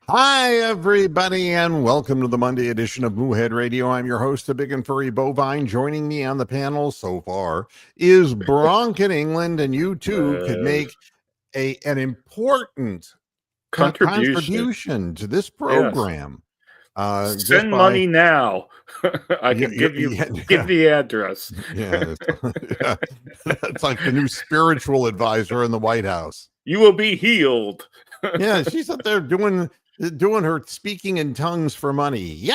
Hi, everybody, and welcome to the Monday edition of Moohead Radio. I'm your host, the Big and Furry Bovine. Joining me on the panel so far is Bronk in England, and you too could make an important Contribution. contribution to this Yes. program. Just Send by money now. I yeah, can give you yeah, give the address. yeah, yeah. It's like the new spiritual advisor in the White House. You will be healed. Yeah, she's up there doing her speaking in tongues for money. Heal.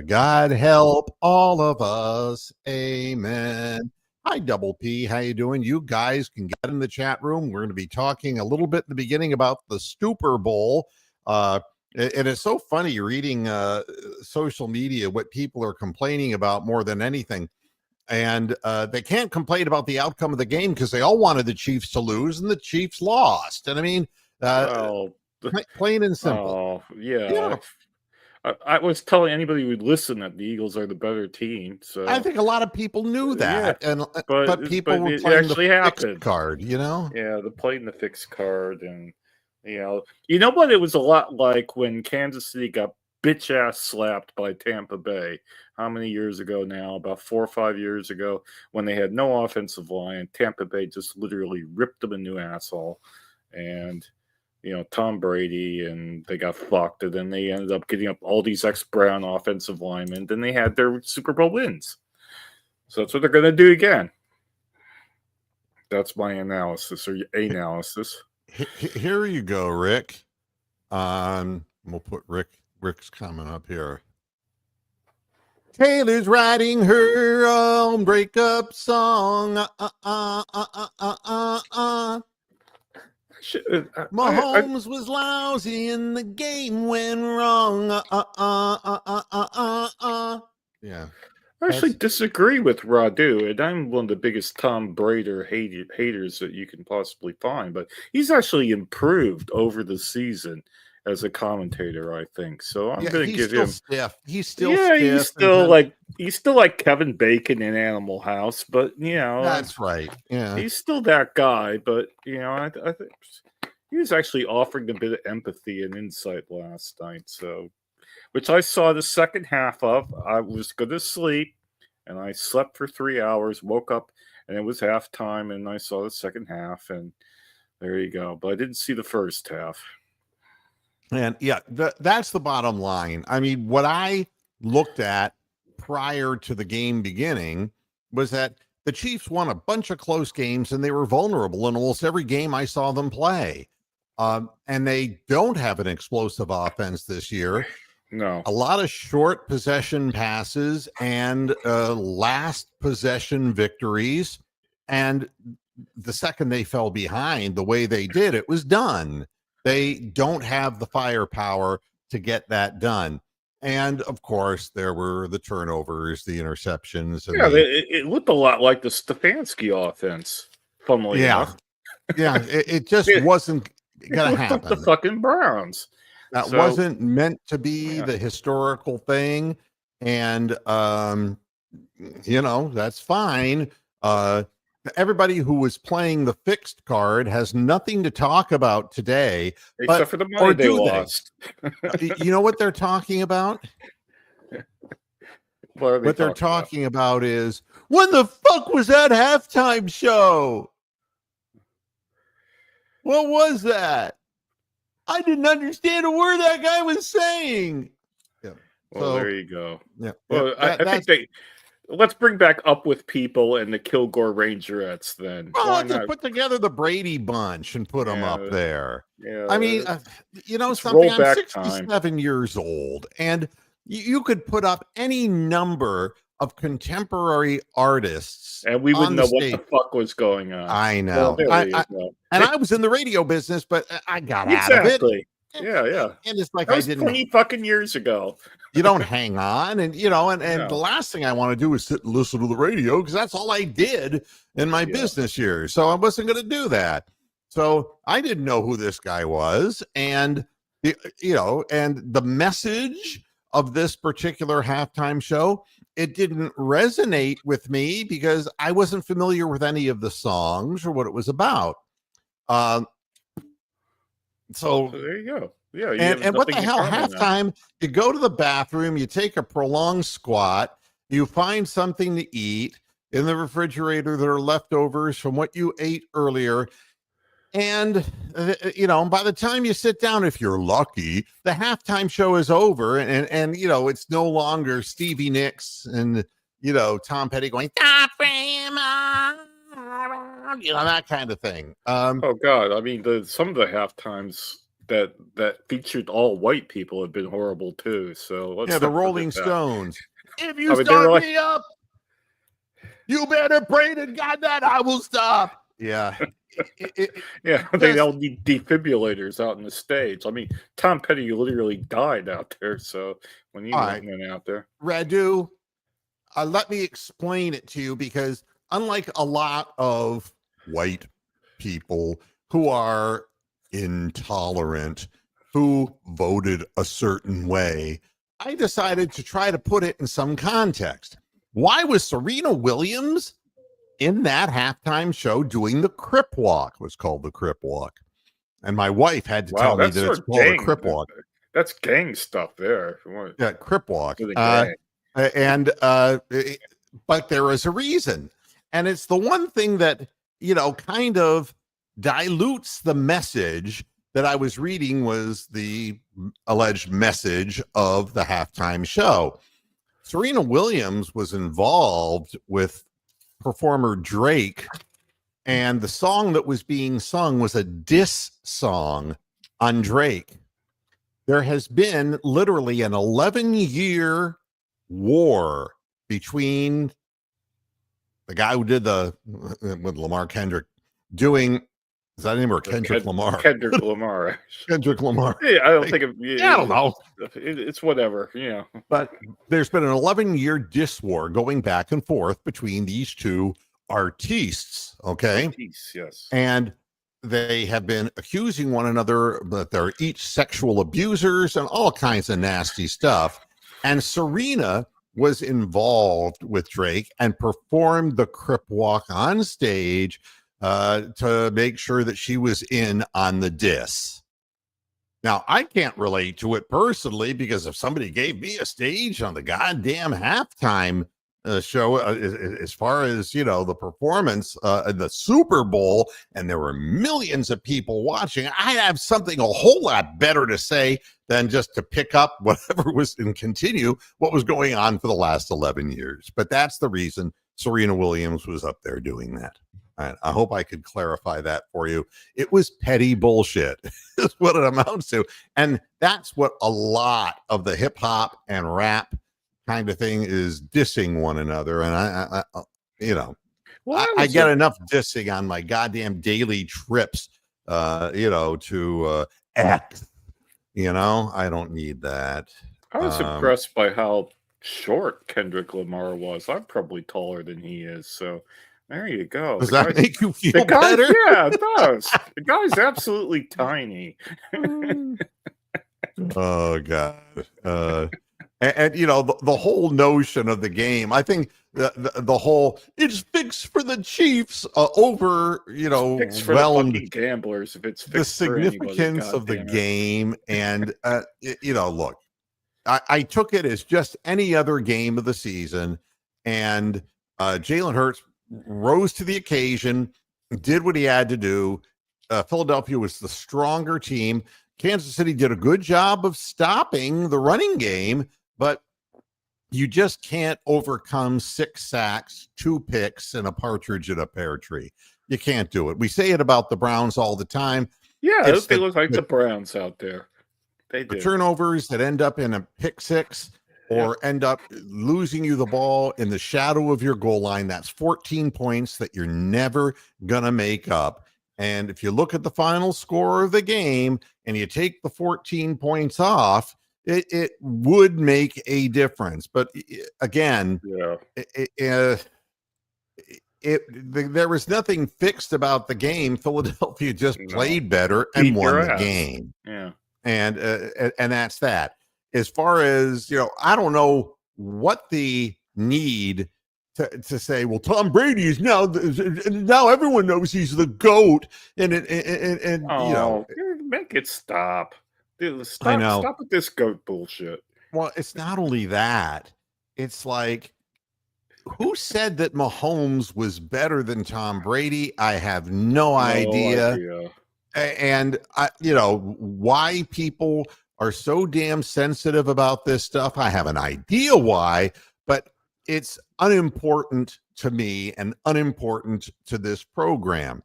God help all of us. Amen. Hi, Double P. How you doing? You guys can get in the chat room. We're going to be talking a little bit in the beginning about the Super Bowl. And it's so funny reading social media, what people are complaining about more than anything. And they can't complain about the outcome of the game because they all wanted the Chiefs to lose, and the Chiefs lost. And I mean, plain and simple. Oh, yeah. I was telling anybody who would listen that the Eagles are the better team. So I think a lot of people knew that, but people were it playing actually the happened. fixed card, you know? Yeah, they're playing the fixed card, and you know what? It was a lot like when Kansas City got bitch ass slapped by Tampa Bay. How many years ago now? About 4 or 5 years ago, when they had no offensive line. Tampa Bay just literally ripped them a new asshole, and Tom Brady, and they got fucked, and then they ended up getting up all these ex-Brown offensive linemen. Then they had their Super Bowl wins. So that's what they're going to do again. That's my analysis, or analysis. Here you go, Rick. We'll put Rick's comment up here. Taylor's writing her own breakup song. Mahomes was lousy and the game went wrong. Yeah. I actually disagree with Radu, and I'm one of the biggest Tom Brady haters that you can possibly find, but he's actually improved over the season as a commentator, I think. So I'm going to give him stiff. He's still stiff. He's still like Kevin Bacon in Animal House, but that's right. Yeah, he's still that guy. But I think he was actually offering a bit of empathy and insight last night. So, which I saw the second half of. I was going to sleep, and I slept for 3 hours. Woke up, and it was halftime, and I saw the second half, and there you go. But I didn't see the first half. And yeah, that's the bottom line. I mean, what I looked at prior to the game beginning was that the Chiefs won a bunch of close games, and they were vulnerable in almost every game I saw them play. And they don't have an explosive offense this year. No. A lot of short possession passes and last possession victories. And the second they fell behind the way they did, it was done. They don't have the firepower to get that done. And, of course, there were the turnovers, the interceptions. And it looked a lot like the Stefanski offense, funnily enough. Yeah, it just wasn't going to happen. The fucking Browns. That wasn't meant to be the historical thing. And, that's fine. Everybody who was playing the fixed card has nothing to talk about today. Except for the money they lost. You know what they're talking about? What they're talking about is, when the fuck was that halftime show? What was that? I didn't understand a word that guy was saying. Yeah. Well, there you go. Yeah. Well, I think let's bring back Up With People and the Kilgore Rangerettes then. Well, just put together the Brady Bunch and put them up there. Yeah, I mean, something, I'm 67 years old, and you could put up any number of contemporary artists, and we wouldn't know what the fuck was going on. I know. And I was in the radio business, but I got out of it. Yeah. And it's like, that was 20 fucking years ago. You don't hang on. And, the last thing I want to do is sit and listen to the radio, because that's all I did in my business years. So I wasn't going to do that. So I didn't know who this guy was. And, and the message of this particular halftime show it didn't resonate with me because I wasn't familiar with any of the songs or what it was about. So there you go. Yeah, you have and what the nothing in hell, common now. halftime, you go to the bathroom, you take a prolonged squat, you find something to eat in the refrigerator that are leftovers from what you ate earlier. And, by the time you sit down, if you're lucky, the halftime show is over. And it's no longer Stevie Nicks and, Tom Petty going, that kind of thing. Oh God, I mean, some of the halftimes that featured all white people have been horrible too. So let's Yeah, the not forget Rolling that. Stones. If I you mean, they were start like, me up, you better pray to God that I will stop. Yeah. yeah, they all need defibrillators out in the stage. I mean, Tom Petty literally died out there. So when he All right, went out there, Radu, let me explain it to you, because unlike a lot of white people who are intolerant, who voted a certain way, I decided to try to put it in some context. Why was Serena Williams in that halftime show doing the Crip Walk? It was called the Crip Walk. And my wife had to wow, tell me that's that it's sort of called a gang. Crip Walk. That's gang stuff there. Yeah, Crip Walk. For the gang. But there is a reason. And it's the one thing that, kind of dilutes the message that I was reading was the alleged message of the halftime show. Serena Williams was involved with performer Drake, and the song that was being sung was a diss song on Drake. There has been literally an 11-year war between the guy who did with Lamar Kendrick doing, is that name, or Kendrick Lamar? Kendrick Lamar. Kendrick Lamar. Yeah, I don't think of. Yeah, I don't know. It's whatever, But there's been an 11-year diss war going back and forth between these two artists. Okay. Peace, yes. And they have been accusing one another that they're each sexual abusers and all kinds of nasty stuff. And Serena was involved with Drake and performed the Crip Walk on stage to make sure that she was in on the diss. Now, I can't relate to it personally, because if somebody gave me a stage on the goddamn halftime show, as far as, the performance in the Super Bowl, and there were millions of people watching, I'd have something a whole lot better to say than just to pick up whatever was and continue what was going on for the last 11 years. But that's the reason Serena Williams was up there doing that. I hope I could clarify that for you. It was petty bullshit is what it amounts to. And that's what a lot of the hip hop and rap kind of thing is, dissing one another. And I get enough dissing on my goddamn daily trips, to X. I don't need that. I was impressed by how short Kendrick Lamar was. I'm probably taller than he is, so there you go. Does that make you feel better? Yeah, it does. The guy's absolutely tiny. Oh God. And the whole notion of the game, I think the whole, it's fixed for the Chiefs over, Fixed for the fucking gamblers. If it's fixed the significance of the game. And look, I took it as just any other game of the season, and Jalen Hurts rose to the occasion, did what he had to do. Philadelphia was the stronger team. Kansas City did a good job of stopping the running game, but you just can't overcome 6 sacks, 2 picks, and a partridge in a pear tree. You can't do it. We say it about the Browns all the time. Yeah, they look like the Browns out there. They do. The turnovers that end up in a pick six or end up losing you the ball in the shadow of your goal line, that's 14 points that you're never going to make up. And if you look at the final score of the game and you take the 14 points off, it would make a difference. But again, there was nothing fixed about the game. Philadelphia just played better and won the game. Yeah. And that's that. As far as, I don't know what the need to say, well, Tom Brady is now everyone knows he's the GOAT, and make it stop. Dude, I know. Stop with this GOAT bullshit. Well, it's not only that. It's like, who said that Mahomes was better than Tom Brady? I have no idea. And why people are so damn sensitive about this stuff, I have an idea why, but it's unimportant to me and unimportant to this program.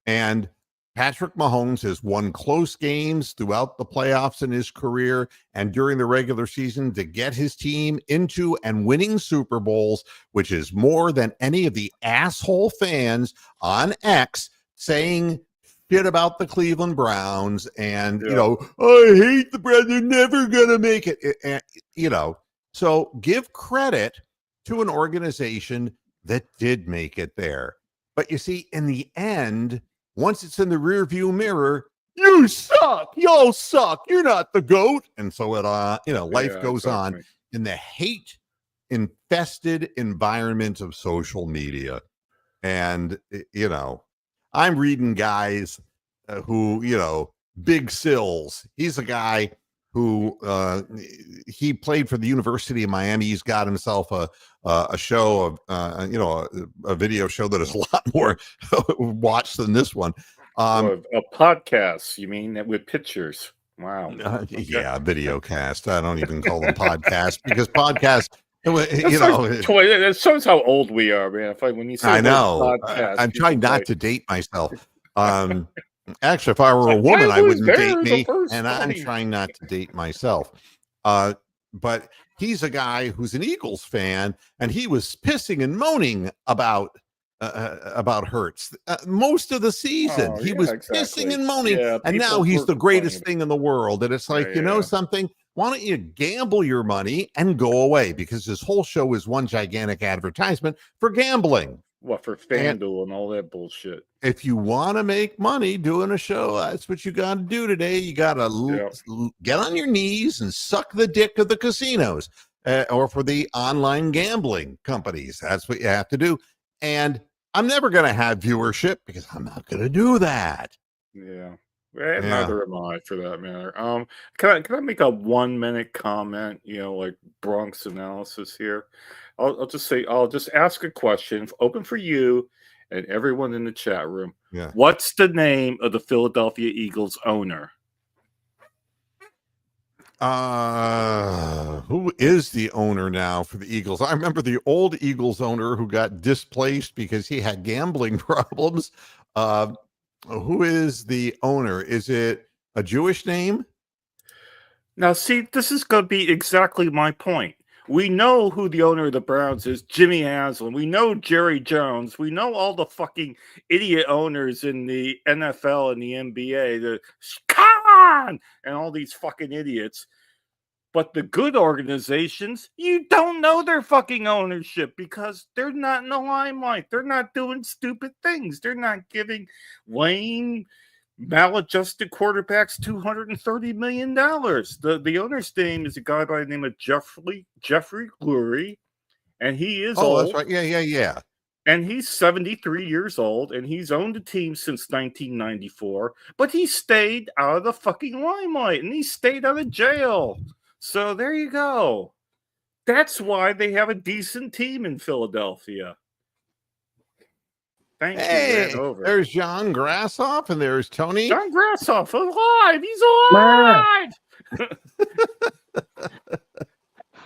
And Patrick Mahomes has won close games throughout the playoffs in his career and during the regular season to get his team into and winning Super Bowls, which is more than any of the asshole fans on X saying shit about the Cleveland Browns and, I hate the Browns, they're never going to make it. So give credit to an organization that did make it there. But you see, in the end, once it's in the rearview mirror, you suck. Y'all suck. You're not the GOAT. And so life goes on in the hate-infested environment of social media. And, I'm reading guys who, Big Sills. He's a guy who he played for the University of Miami. He's got himself a show of a video show that is a lot more watched than this one. A podcast, you mean, with pictures? Wow. Yeah, video cast. I don't even call them podcasts because podcasts. That shows how old we are, man. When you say I know, podcast, I'm trying not to date myself. Actually, if I were a woman, I wouldn't date me, and I'm trying not to date myself. But he's a guy who's an Eagles fan, and he was pissing and moaning about Hurts most of the season. He was pissing and moaning, and now he's the greatest thing in the world. And it's like, something? Why don't you gamble your money and go away? Because this whole show is one gigantic advertisement for gambling. What, for FanDuel and all that bullshit? If you want to make money doing a show, that's what you got to do today. You got to get on your knees and suck the dick of the casinos or for the online gambling companies. That's what you have to do. And I'm never going to have viewership because I'm not going to do that. Yeah. Neither am I, for that matter. Can I make a 1-minute comment? Like Bronx analysis here. I'll just ask a question, open for you and everyone in the chat room. Yeah. What's the name of the Philadelphia Eagles owner? Who is the owner now for the Eagles? I remember the old Eagles owner who got displaced because he had gambling problems. Who is the owner? Is it a Jewish name? Now, see, this is going to be exactly my point. We know who the owner of the Browns is, Jimmy Haslam. We know Jerry Jones. We know all the fucking idiot owners in the NFL and the NBA, the Khan and all these fucking idiots. But the good organizations, you don't know their fucking ownership because they're not in the limelight. They're not doing stupid things. They're not giving lame, maladjusted quarterbacks $230 million. The owner's name is a guy by the name of Jeffrey Lurie, and he is old. That's right. Yeah. And he's 73 years old, and he's owned the team since 1994, but he stayed out of the fucking limelight, and he stayed out of jail. So there you go. That's why they have a decent team in Philadelphia. Thank you. There's John Grassoff and there's Tony. John Grassoff alive. He's alive.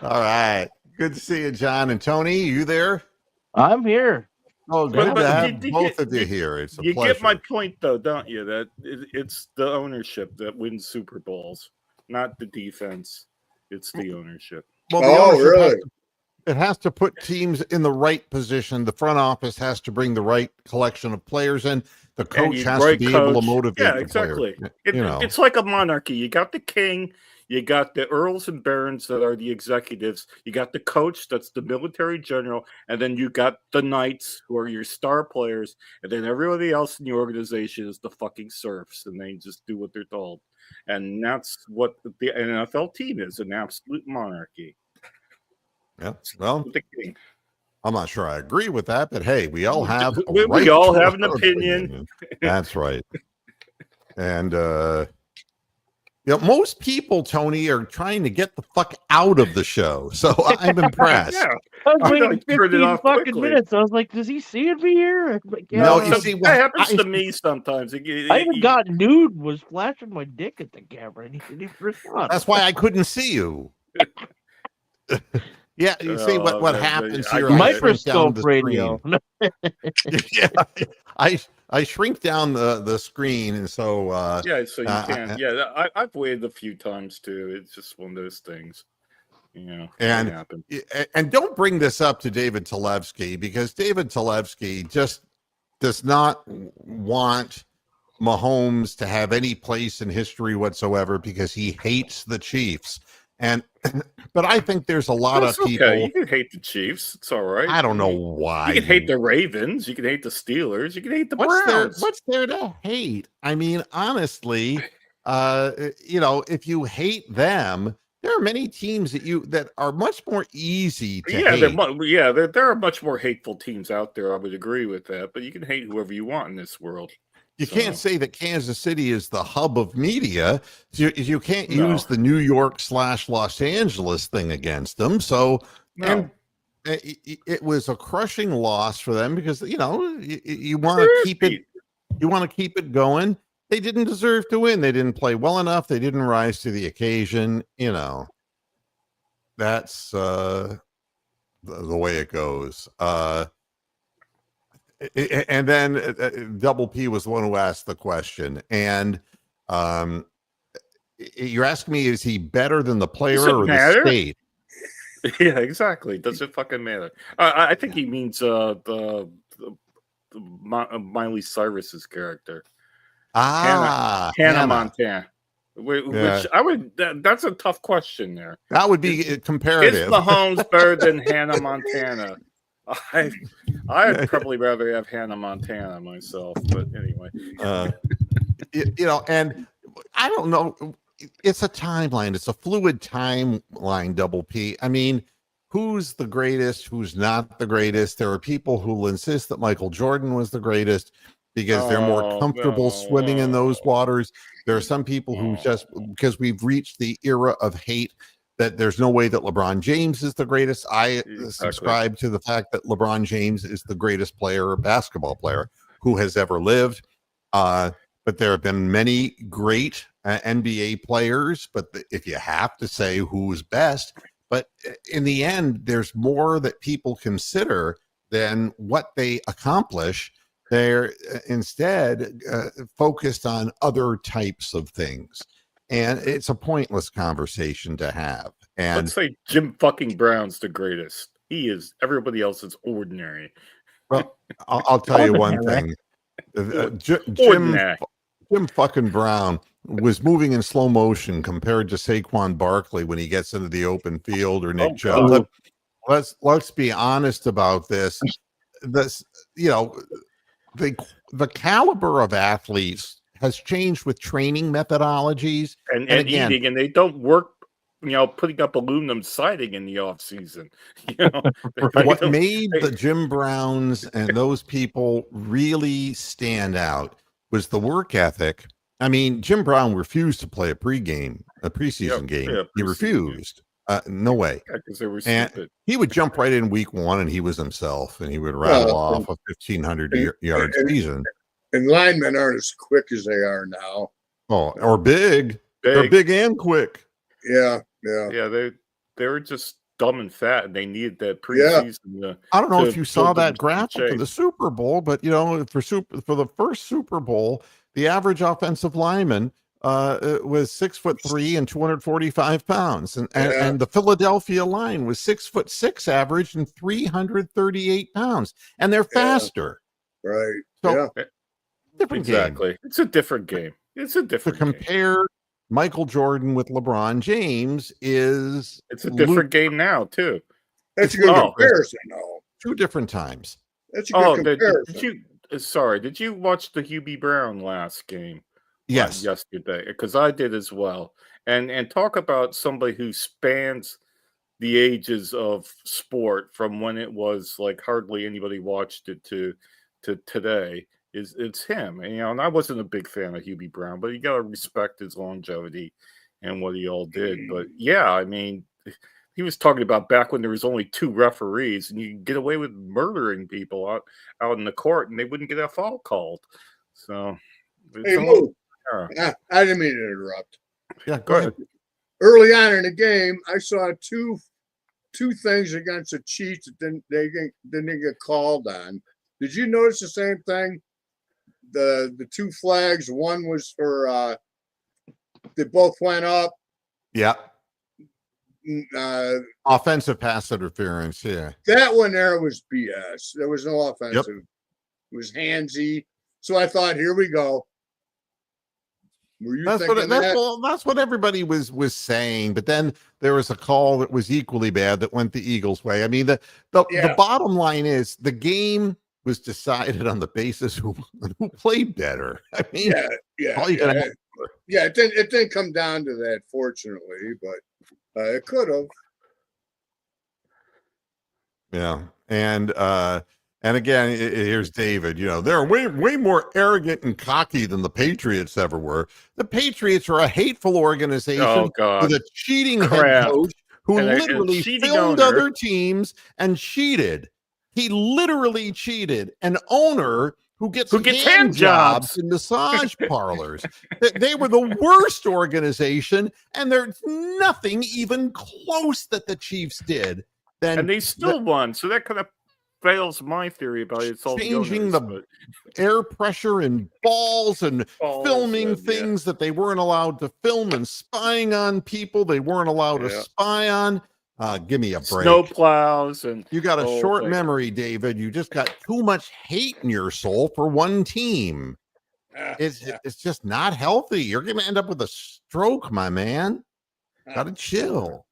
All right. Good to see you, John and Tony. You there? I'm here. Oh, good to have both of you here. It's a pleasure. You get my point, though, don't you? That it's the ownership that wins Super Bowls, not the defense. It's the ownership. Well, the ownership it has to put teams in the right position. The front office has to bring the right collection of players in. The coach has to be able to motivate the exactly. players. It's like a monarchy. You got the king, you got the earls and barons that are the executives, you got the coach that's the military general, and then you got the knights who are your star players, and then everybody else in the organization is the fucking serfs, and they just do what they're told. And that's what the NFL team is, an absolute monarchy. Yeah. Well, The king. I'm not sure I agree with that, but hey, we all have a We right all to have an our opinion. That's right. And most people, Tony, are trying to get the fuck out of the show. So I'm impressed. Yeah. I was I waiting turned it 15 off fucking quickly. minutes. I was like, does he see me here? I'm like, yeah, No, I you don't see, know. That happens to me sometimes. I even got nude, was flashing my dick at the camera, and he didn't even respond. that's why I couldn't see you. Yeah, you see what happens here. I shrink down Microscope the radio. screen. Yeah, I shrink down the screen, and so yeah, so you can't. Yeah, I've waited a few times too. It's just one of those things. and happen. And don't bring this up to David Talevsky, because David Talevsky just does not want Mahomes to have any place in history whatsoever, because he hates the Chiefs. And but I think there's a lot of people. Okay. You can hate the Chiefs. It's all right. I don't know why. You can hate the Ravens. You can hate the Steelers. You can hate the Browns. What's there to hate? I mean, honestly, if you hate them, there are many teams that are much more easy to hate. There are much more hateful teams out there. I would agree with that. But you can hate whoever you want in this world. You can't say that Kansas City is the hub of media. You can't use the New York / Los Angeles thing against them. So, and it was a crushing loss for them, because you want to keep it. You want to keep it going. They didn't deserve to win. They didn't play well enough. They didn't rise to the occasion. That's the way it goes. And then Double P was the one who asked the question, and you're asking me, is he better than the player or the state? Yeah, exactly. Does it fucking matter? I think he means the Miley Cyrus's character. Hannah Montana. Which I would. That's a tough question there. That would be comparative. Is Mahomes better than Hannah Montana? I'd probably rather have Hannah Montana myself, but anyway. And I don't know. It's a timeline. It's a fluid timeline, Double P. I mean, who's the greatest? Who's not the greatest? There are people who will insist that Michael Jordan was the greatest because they're more comfortable swimming in those waters. There are some people who just, because we've reached the era of hate, that there's no way that LeBron James is the greatest. I subscribe to the fact that LeBron James is the greatest basketball player who has ever lived. But there have been many great NBA players, but if you have to say who's best, but in the end, there's more that people consider than what they accomplish. They're instead focused on other types of things. And it's a pointless conversation to have. And let's say Jim fucking Brown's the greatest. He is. Everybody else is ordinary. Well, I'll tell you one thing. Jim fucking Brown was moving in slow motion compared to Saquon Barkley when he gets into the open field, or Nick Chubb. Let's be honest about this. The caliber of athletes has changed with training methodologies and again, eating, and they don't work, putting up aluminum siding in the off season. What made the Jim Browns and those people really stand out was the work ethic. I mean, Jim Brown refused to play a preseason game. He refused. No way. Because they were and stupid. He would jump right in week one, and he was himself, and he would rattle off a 1,500 yard season. And linemen aren't as quick as they are now. Oh, or big. They're big and quick. Yeah. They were just dumb and fat, and they needed that preseason. I don't know if you saw that graphic for the Super Bowl, but for the first Super Bowl, the average offensive lineman was 6'3" and 245 pounds, and the Philadelphia line was 6'6" average and 338 pounds, and they're faster. Right. So different game. It's a different game. To compare Michael Jordan with LeBron James it's a different game now too. That's a good comparison, though. Two different times. That's a good comparison. Did you watch the Hubie Brown last game? Yes, yesterday, because I did as well. And talk about somebody who spans the ages of sport from when it was like hardly anybody watched it to today. It's him, and, and I wasn't a big fan of Hubie Brown, but you got to respect his longevity and what he all did. But yeah, I mean, he was talking about back when there was only 2 referees, and you could get away with murdering people out in the court, and they wouldn't get a foul called. So, hey, Lou, I didn't mean to interrupt. Yeah, go ahead. Early on in the game, I saw two things against the Chiefs that didn't get called on. Did you notice the same thing? The 2 flags. One was for they both went up. Yeah. Offensive pass interference. Yeah. That one there was BS. There was no offensive. Yep. It was handsy. So I thought, here we go. Were you thinking that? That's what everybody was saying. But then there was a call that was equally bad that went the Eagles' way. I mean, the bottom line is the game was decided on the basis who played better. I mean, it didn't come down to that, fortunately, but it could have. Yeah, and again, here's David. They're way more arrogant and cocky than the Patriots ever were. The Patriots are a hateful organization with a cheating head coach who literally filmed other teams and cheated. He literally cheated. An owner who gets hand jobs in massage parlors. They were the worst organization, and there's nothing even close that the Chiefs did. And they still won, so that kind of fails my theory about it. It's all changing the air pressure in balls and filming things that they weren't allowed to film and spying on people they weren't allowed to spy on. Give me a break. Snow plows and you got a short memory, David. You just got too much hate in your soul for one team. It's just not healthy. You're going to end up with a stroke, my man. Gotta chill.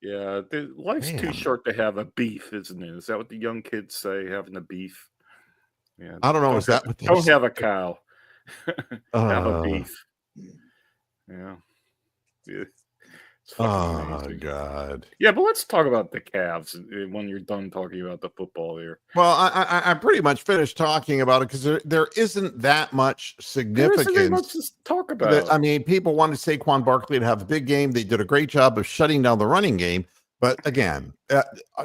Yeah, life's too short to have a beef, isn't it? Is that what the young kids say? Having a beef? Yeah, I don't know. Is that what they don't have a cow? Have a beef. Yeah. Oh God. Yeah, but let's talk about the Cavs when you're done talking about the football here. Well, I pretty much finished talking about it because there isn't that much significance. There isn't much to talk about. I mean, people wanted Saquon Barkley to have a big game. They did a great job of shutting down the running game. But again,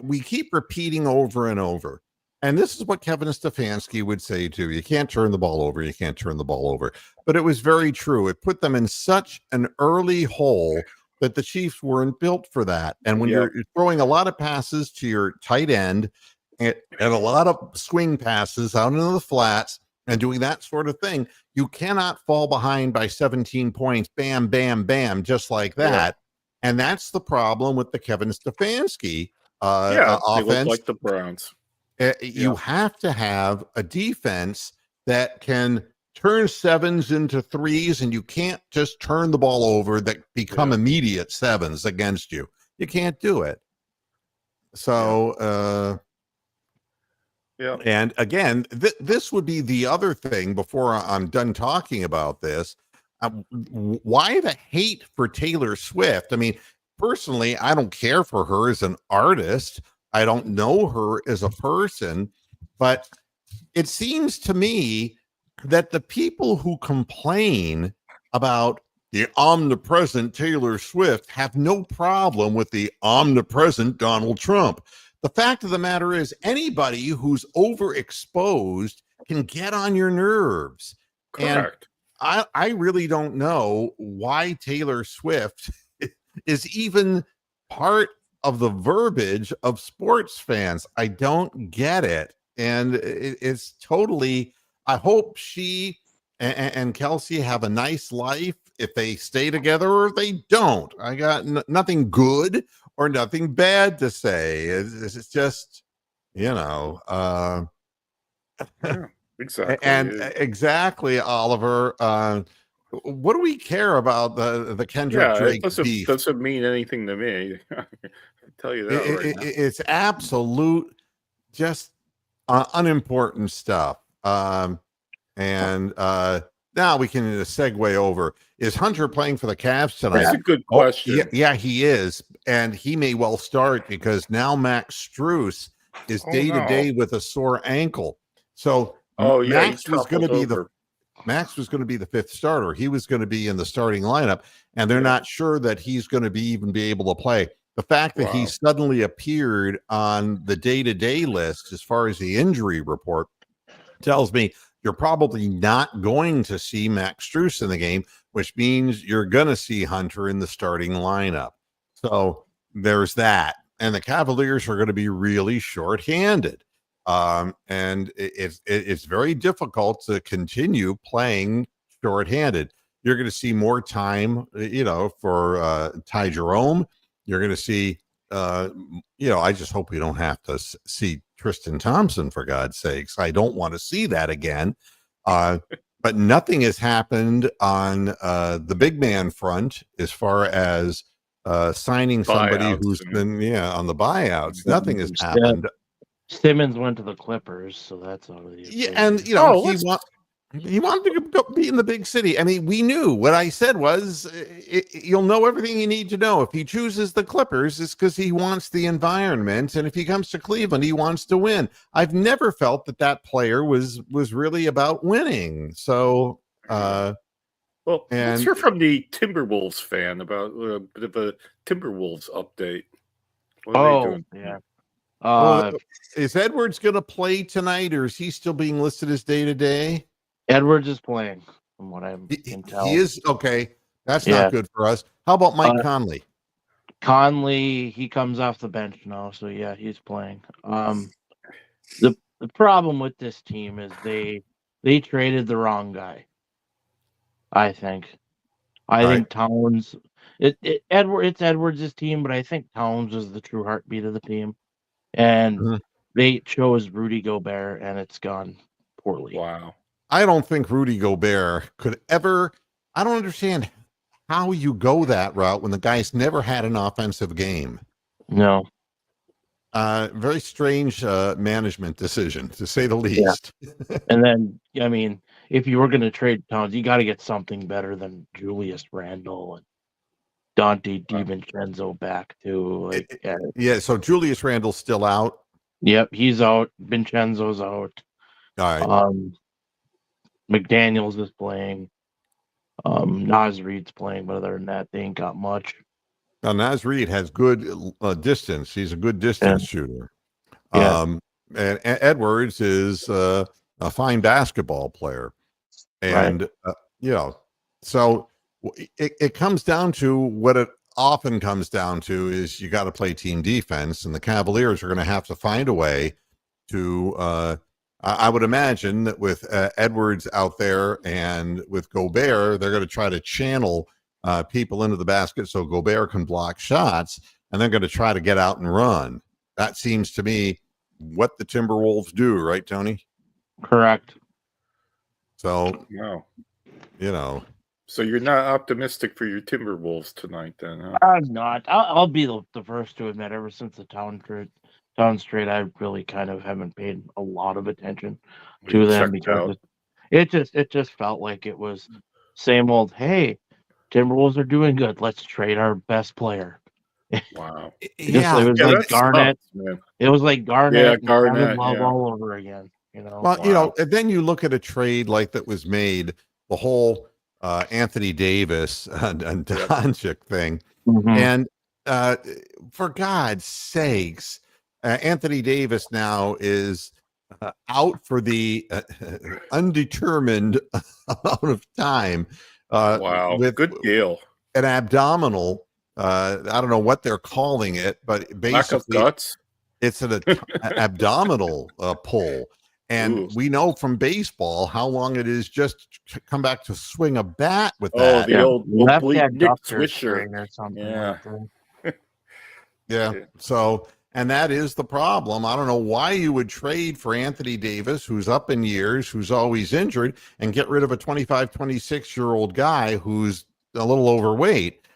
we keep repeating over and over. And this is what Kevin Stefanski would say too. You can't turn the ball over. You can't turn the ball over. But it was very true. It put them in such an early hole that the Chiefs weren't built for that. And when you're throwing a lot of passes to your tight end and a lot of swing passes out into the flats and doing that sort of thing, you cannot fall behind by 17 points, bam, bam, bam, just like that. Yeah. And that's the problem with the Kevin Stefanski offense. They look like the Browns. You have to have a defense that can turn 7s into 3s, and you can't just turn the ball over that become immediate 7s against you. You can't do it. So, and again, this would be the other thing before I'm done talking about this. Why the hate for Taylor Swift? I mean, personally, I don't care for her as an artist. I don't know her as a person, but it seems to me that the people who complain about the omnipresent Taylor Swift have no problem with the omnipresent Donald Trump. The fact of the matter is anybody who's overexposed can get on your nerves. Correct. And I really don't know why Taylor Swift is even part of the verbiage of sports fans. I don't get it. And it's totally... I hope she and Kelsey have a nice life if they stay together or if they don't. I got nothing good or nothing bad to say. It's just, exactly. And exactly, Oliver. What do we care about the Kendrick Drake beef? Doesn't mean anything to me. I can tell you that now. It's absolute, just unimportant stuff. now we can segue over. Is Hunter playing for the Cavs tonight? That's a good Oh, question. yeah, he is. And he may well start because now Max Strus is day-to-day with a sore ankle. So Max was going to be the fifth starter. He was going to be in the starting lineup, and they're not sure that he's going to even be able to play. The fact that he suddenly appeared on the day-to-day list as far as the injury report tells me you're probably not going to see Max Strus in the game, which means you're going to see Hunter in the starting lineup. So there's that. And the Cavaliers are going to be really shorthanded. And it's very difficult to continue playing shorthanded. You're going to see more time, for Ty Jerome. You're going to see, I just hope we don't have to see Tristan Thompson, for God's sakes. I don't want to see that again. But nothing has happened on the big man front as far as signing somebody who's been on the buyouts. Nothing has happened. Simmons went to the Clippers, so that's already and he wanted to go be in the big city. I mean, we knew. What I said was, you'll know everything you need to know. If he chooses the Clippers, it's because he wants the environment, and if he comes to Cleveland, he wants to win. I've never felt that player was really about winning. So, let's hear from the Timberwolves fan about a bit of a Timberwolves update. What are they doing? Yeah. Is Edwards going to play tonight, or is he still being listed as day-to-day? Edwards is playing, from what I can tell. He is? Okay. That's not good for us. How about Mike Conley? Conley, he comes off the bench now, so yeah, he's playing. The problem with this team is they traded the wrong guy, I think. I think Towns, it's Edwards' team, but I think Towns is the true heartbeat of the team. And they chose Rudy Gobert, and it's gone poorly. Wow. I don't think Rudy Gobert could ever. I don't understand how you go that route when the guy's never had an offensive game. No. Very strange management decision, to say the least. Yeah. And then, I mean, if you were going to trade Towns, you got to get something better than Julius Randle and Dante DiVincenzo back too. So Julius Randle's still out. Yep, he's out. Vincenzo's out. All right. McDaniels is playing. Naz Reid's playing, but other than that, they ain't got much. Now, Naz Reid has good distance. He's a good distance shooter. Yeah. And Edwards is a fine basketball player. And, so it comes down to what it often comes down to is you got to play team defense, and the Cavaliers are going to have to find a way to I would imagine that with Edwards out there and with Gobert, they're going to try to channel people into the basket so Gobert can block shots, and they're going to try to get out and run. That seems to me what the Timberwolves do, right, Tony? Correct. So, So you're not optimistic for your Timberwolves tonight, then? Huh? I'm not. I'll be the first to admit. Ever since the Towns trade, I really kind of haven't paid a lot of attention to them because it just felt like it was same old. Hey, Timberwolves are doing good. Let's trade our best player. Wow. It was like Garnett. It was like Garnett. Garnett. Love all over again. Well, and then you look at a trade like that was made, the whole Anthony Davis and Doncic thing, and for God's sakes. Anthony Davis now is out for the undetermined amount of time. Wow, with good deal. An abdominal. I don't know what they're calling it, but basically, lack of guts. It's an abdominal pull. And we know from baseball how long it is just to come back to swing a bat with that. The old left Nick Swisher or something. Yeah. So. And that is the problem. I don't know why you would trade for Anthony Davis, who's up in years, who's always injured, and get rid of a 25, 26-year-old guy who's a little overweight.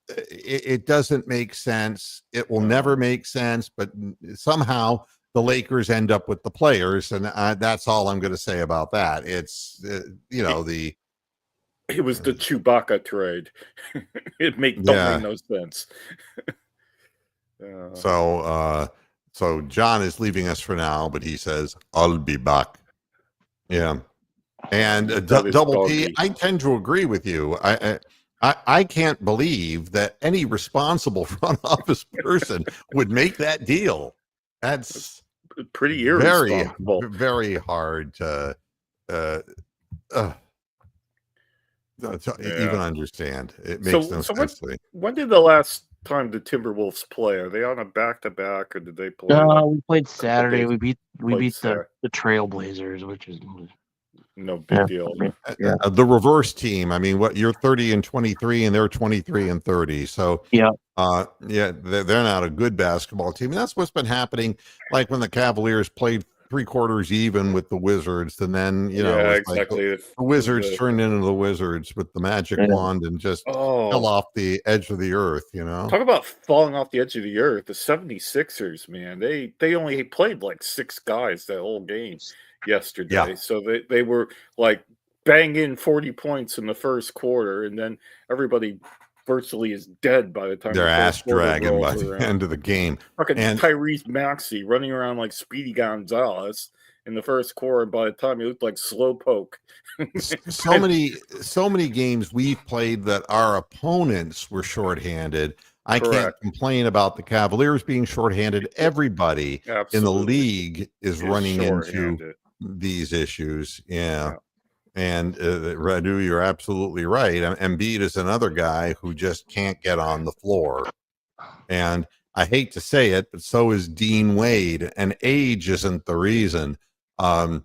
It doesn't make sense. It will never make sense. But somehow the Lakers end up with the players, and that's all I'm going to say about that. It's the It was the Chewbacca trade. Don't make no sense. So John is leaving us for now, but he says, I'll be back. Yeah. And Double P, I tend to agree with you. I can't believe that any responsible front office person would make that deal. That's pretty irresponsible. Very hard to even understand. It makes no sense to me. When did the last time the Timberwolves play? Are they on a back-to-back, or did they play? We played Saturday. We beat the Trailblazers, which is no big deal. Yeah. The reverse team. I mean, you're 30-23, and they're 23-30. So they're not a good basketball team, and that's what's been happening. Like when the Cavaliers played 3/4 even with the Wizards, and then exactly. Like the Wizards turned into the Wizards with the magic wand and just fell off the edge of the earth. Talk about falling off the edge of the earth. The 76ers, man, they only played like 6 guys that whole game yesterday, so they were like banging 40 points in the first quarter, and then everybody virtually is dead by the time they're ass dragging by the end of the game. Fucking Tyrese Maxey running around like Speedy Gonzalez in the first quarter. By the time he looked like Slowpoke. so many games we've played that our opponents were shorthanded. I can't complain about the Cavaliers being shorthanded. Everybody in the league is running into these issues. Yeah. And Radu, you're absolutely right. Embiid is another guy who just can't get on the floor. And I hate to say it, but so is Dean Wade. And age isn't the reason. You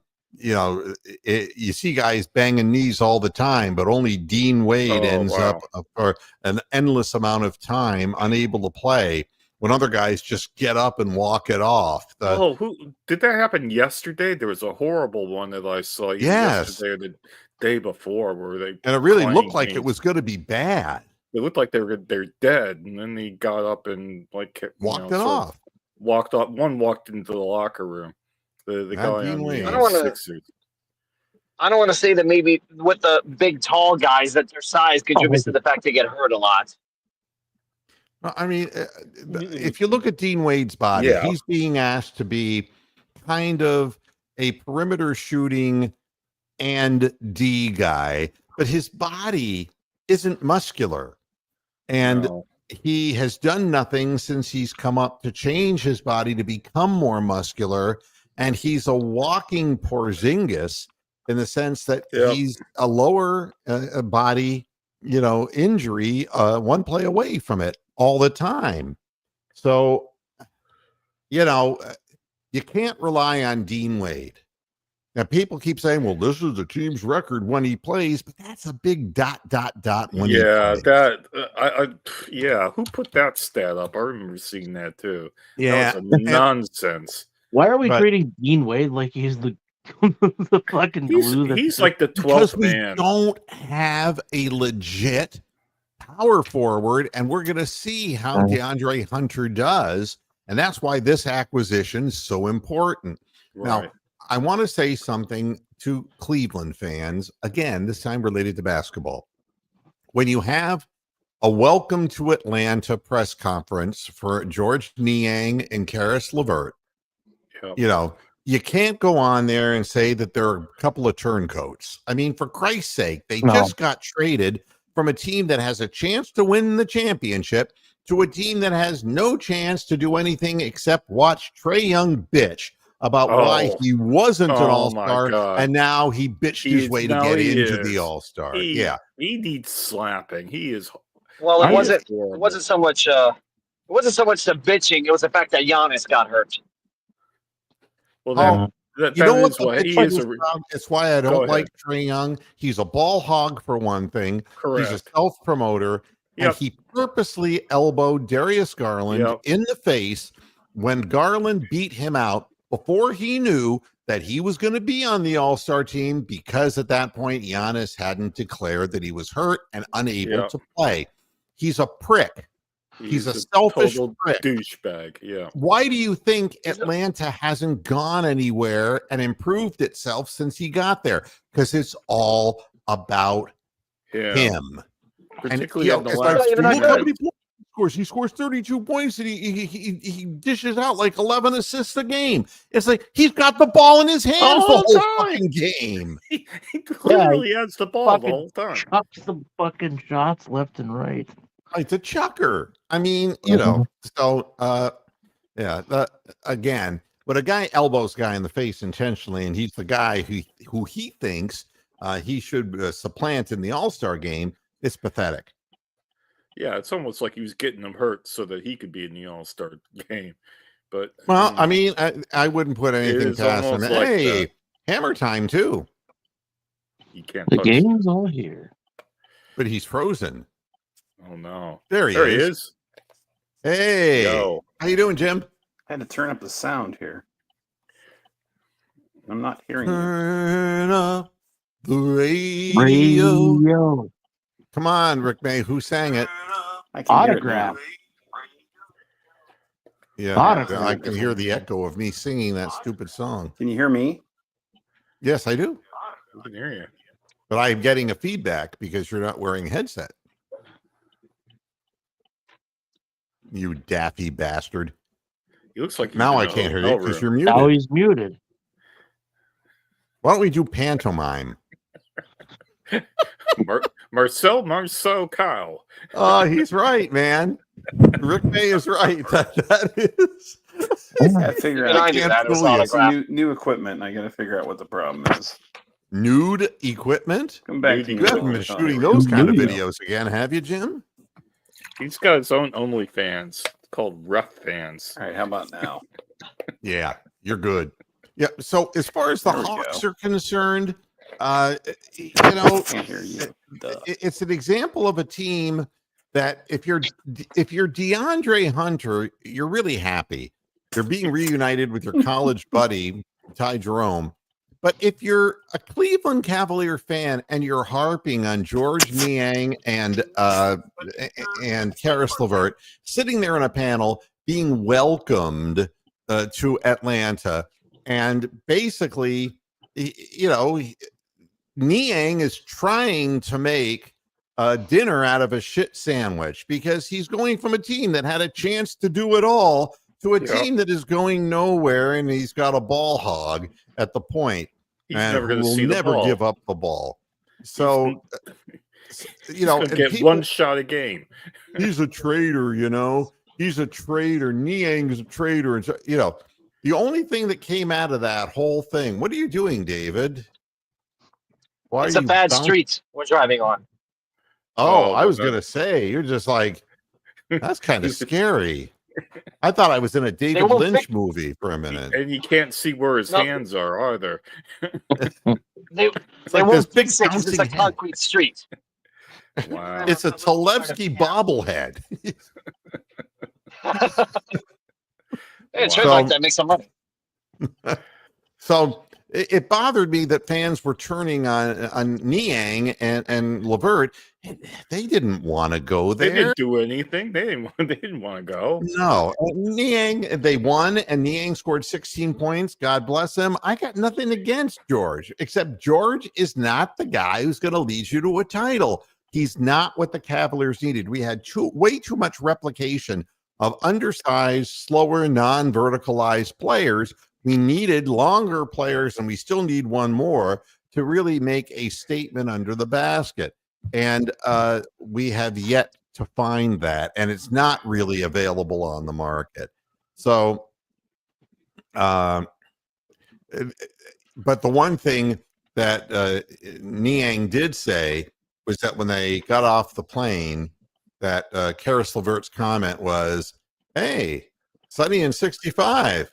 see guys banging knees all the time, but only Dean Wade ends up for an endless amount of time unable to play when other guys just get up and walk it off. Who did that happen yesterday? There was a horrible one that I saw yesterday or the day before and it really looked like it was going to be bad. It looked like they're dead, and then he got up and walked it off. Walked up. One walked into the locker room. The guy on the Sixers. I don't want to say that maybe with the big, tall guys that their size contributes to the fact they get hurt a lot. I mean, if you look at Dean Wade's body, he's being asked to be kind of a perimeter shooting and D guy, but his body isn't muscular. And he has done nothing since he's come up to change his body to become more muscular. And he's a walking Porzingis in the sense that he's a lower body, injury, one play away from it all the time. So, you can't rely on Dean Wade. Now, people keep saying, well, this is the team's record when he plays, but that's a big ... when he plays. Who put that stat up? I remember seeing that too. Yeah. That was nonsense. Why are we treating Dean Wade like he's the fucking glue? He's like the 12th man. We don't have a legit power forward, and we're going to see how DeAndre Hunter does, and that's why this acquisition is so important. Right. Now, I want to say something to Cleveland fans, again, this time related to basketball. When you have a welcome to Atlanta press conference for George Niang and Karis LeVert, you can't go on there and say that they're a couple of turncoats. I mean, for Christ's sake, they just got traded from a team that has a chance to win the championship to a team that has no chance to do anything except watch Trae Young bitch about why he wasn't an all-star, and now he bitched his way to get into the all-star. He needs slapping. He is. Well, it wasn't so much the bitching. It was the fact that Giannis got hurt. Well, it's why I don't like Trae Young. He's a ball hog for one thing. Correct. He's a self-promoter, and he purposely elbowed Darius Garland in the face when Garland beat him out before he knew that he was going to be on the All-Star team, because at that point Giannis hadn't declared that he was hurt and unable to play. He's a prick. He's a selfish total prick. douchebag. Yeah. Why do you think Atlanta hasn't gone anywhere and improved itself since he got there? Because it's all about him. Particularly in the it's last like, even look that how good. many points he scores. He scores 32 points and he dishes out like 11 assists a game. It's like he's got the ball in his hands the whole fucking game. He literally has the ball the fucking whole time. chucks the fucking shots left and right. It's a chucker. I mean, so again, but a guy elbows a guy in the face intentionally, and he's the guy who he thinks he should supplant in the All-Star game. It's pathetic. Yeah, it's almost like he was getting him hurt so that he could be in the All-Star game. But Well, I mean, I wouldn't put anything is past him. almost like Hey, that. hammer time too. You can't The touch game's all here. But he's frozen. Oh no. There he is. Hey, Yo. how you doing, Jim? I had to turn up the sound here. I'm not hearing you. Turn up the radio. Radio. Come on, Rick May. Who sang it? I can hear it Autograph. now. Yeah, Autograph. I can hear the echo of me singing that stupid song. Can you hear me? Yes, I do. We can hear you. But I'm getting a feedback because you're not wearing a headset. You daffy bastard. He looks like he's Now in I a can't hear hotel you because room. you're Now muted. he's muted. Why don't we do pantomime? Marceau Kyle. Oh, he's right, man. Rick May is right. That is. I gotta figure Even I out knew that. It was fool you. some autograph. new equipment, and I gotta figure out what the problem is. Nude equipment? Come back to Nude You haven't been equipment. shooting those kind of Nude. videos again, have you, Jim? He's got his own OnlyFans called Rough Fans. All right, how about now? Yeah, you're good. Yeah. So as far as the There we Hawks go. are concerned, I can't hear you. Duh. it's an example of a team that if you're DeAndre Hunter, you're really happy. You're being reunited with your college buddy, Ty Jerome. But if you're a Cleveland Cavalier fan and you're harping on George Niang and Karis LeVert sitting there in a panel being welcomed to Atlanta, and basically, Niang is trying to make dinner out of a shit sandwich because he's going from a team that had a chance to do it all to a team that is going nowhere, and he's got a ball hog at the point. He's and never going to will see the never ball. give up the ball. So, He's gonna and get people- one shot a game. he's a traitor, he's a traitor. Niang is a traitor. And so, the only thing that came out of that whole thing, what are you doing, David? Why It's are a you bad bouncing- street we're driving on. Oh, Oh, I was no. going to say, you're just like, that's kind of scary. I thought I was in a David won't Lynch fix- movie for a minute. And you can't see where his No. hands are either. They like won't this big fix it 'cause it's a bouncing head. concrete street. Wow. It's a Talevsky bobblehead. Hey, it Wow. turns like that makes some money. So it bothered me that fans were turning on Niang and LeVert. They didn't want to go They there. didn't do anything. They didn't want to go. No, Niang, they won, and Niang scored 16 points. God bless him. I got nothing against George, except George is not the guy who's going to lead you to a title. He's not what the Cavaliers needed. We had way too much replication of undersized, slower, non-verticalized players. We needed longer players, and we still need one more to really make a statement under the basket. And we have yet to find that, and it's not really available on the market. So, but the one thing that Niang did say was that when they got off the plane, that Karis LeVert's comment was, "Hey, sunny and 65,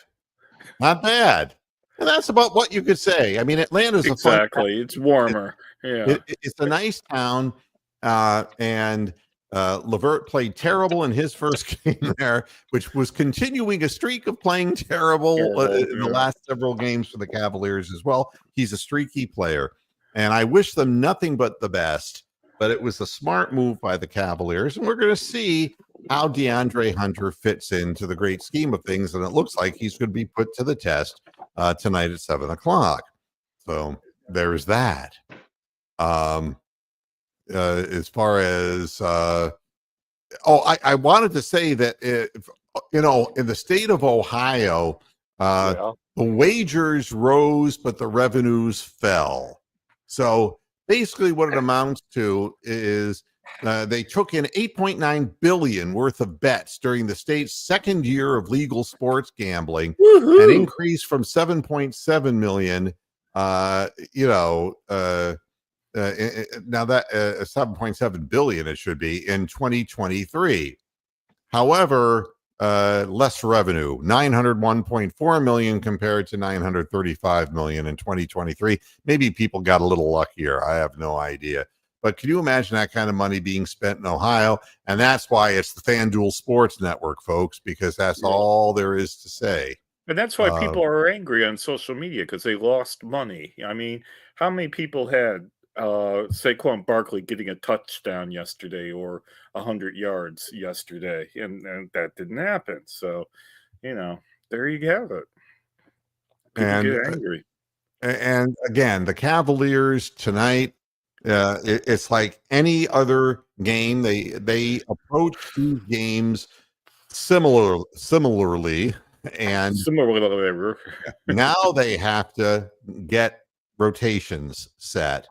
not bad." And that's about what you could say. I mean, Atlanta's a fun Exactly. It's warmer. Yeah. it's a nice town, and LeVert played terrible in his first game there, which was continuing a streak of playing terrible in the last several games for the Cavaliers as well. He's a streaky player, and I wish them nothing but the best. But it was a smart move by the Cavaliers, and we're going to see how DeAndre Hunter fits into the great scheme of things, and it looks like he's going to be put to the test tonight at 7:00. So there's that. As far as I wanted to say that in the state of Ohio, the wagers rose, but the revenues fell. So basically, what it amounts to is they took in $8.9 billion worth of bets during the state's second year of legal sports gambling, an increase from 7.7 million. Now that 7.7 billion it should be in 2023. However, less revenue, 901.4 million compared to 935 million in 2023. Maybe people got a little luckier. I have no idea. But can you imagine that kind of money being spent in Ohio? And that's why it's the FanDuel Sports Network, folks, because that's all there is to say. And that's why people are angry on social media, because they lost money. I mean, how many people had Saquon Barkley getting a touchdown yesterday or 100 yards yesterday, and that didn't happen? So, there you have it. People get angry. And again, the Cavaliers tonight, it's like any other game. They approach these games similarly, and now they have to get rotations set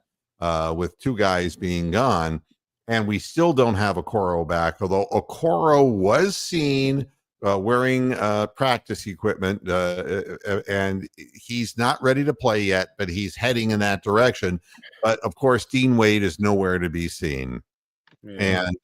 with two guys being gone, and we still don't have Okoro back, although Okoro was seen wearing practice equipment, and he's not ready to play yet, but he's heading in that direction. But of course, Dean Wade is nowhere to be seen, and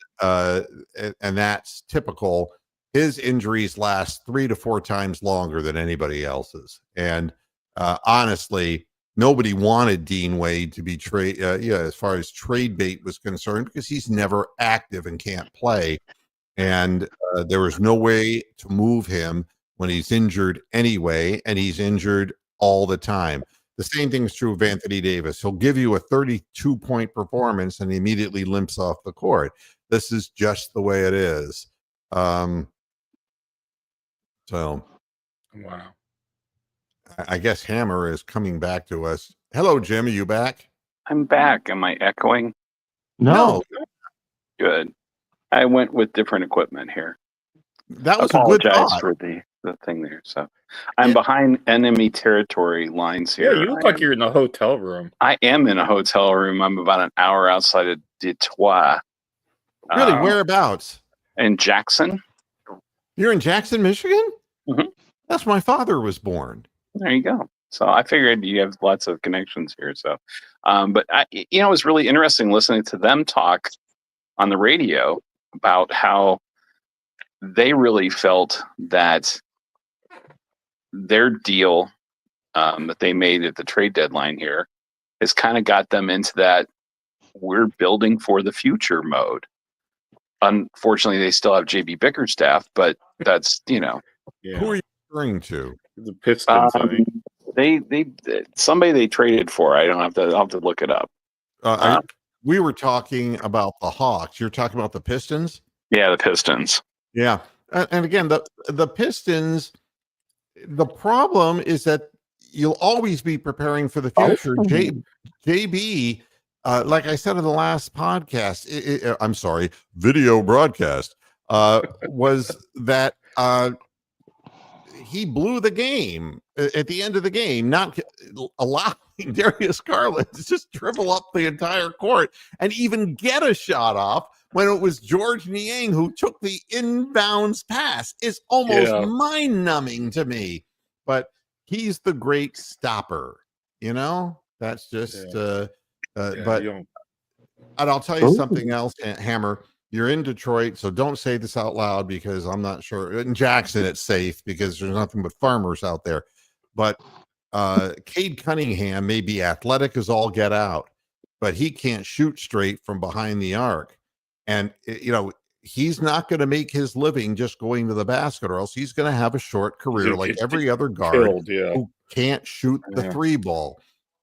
that's typical. His injuries last 3 to 4 times longer than anybody else's, and honestly, nobody wanted Dean Wade to be as far as trade bait was concerned, because he's never active and can't play. And there was no way to move him when he's injured anyway, and he's injured all the time. The same thing is true of Anthony Davis. He'll give you a 32-point performance and immediately limps off the court. This is just the way it is. So, wow. I guess Hammer is coming back to us. Hello, Jim. Are you back? I'm back. Am I echoing? No. Good. I went with different equipment here. That was a good thought. for the thing there. So I'm behind enemy territory lines here. Yeah, you look like you're in a hotel room. I am in a hotel room. I'm about an hour outside of Detroit. Really? Whereabouts? In Jackson. You're in Jackson, Michigan? Mm-hmm. That's where my father was born. There you go. So I figured you have lots of connections here. So, but it was really interesting listening to them talk on the radio about how they really felt that their deal that they made at the trade deadline here has kind of got them into that we're building for the future mode. Unfortunately, they still have JB Bickerstaff, but that's, Who are you referring to? The Pistons, I think. They somebody they traded for. I'll have to look it up. We were talking about the Hawks. You're talking about the Pistons? Yeah, the Pistons. Yeah. And again, the Pistons, the problem is that you'll always be preparing for the future. JB, like I said in the last podcast, I'm sorry, video broadcast, was that he blew the game at the end of the game, not allowing Darius Garland to just dribble up the entire court and even get a shot off when it was George Niang who took the inbounds pass. Is almost mind-numbing to me. But he's the great stopper, That's just but and I'll tell you something else, Hammer. You're in Detroit, so don't say this out loud because I'm not sure. In Jackson, it's safe because there's nothing but farmers out there. But Cade Cunningham may be athletic as all get out, but he can't shoot straight from behind the arc. And, he's not going to make his living just going to the basket, or else he's going to have a short career like every other guard who can't shoot the three ball.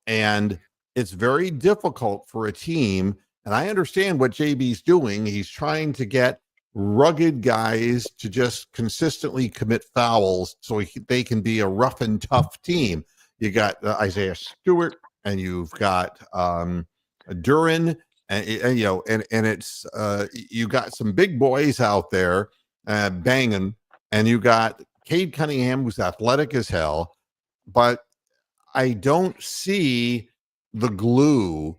And it's very difficult for a team. And I understand what JB's doing. He's trying to get rugged guys to just consistently commit fouls so they can be a rough and tough team. You got Isaiah Stewart, and you've got Duran, and it's you got some big boys out there banging, and you got Cade Cunningham, who's athletic as hell, but I don't see the glue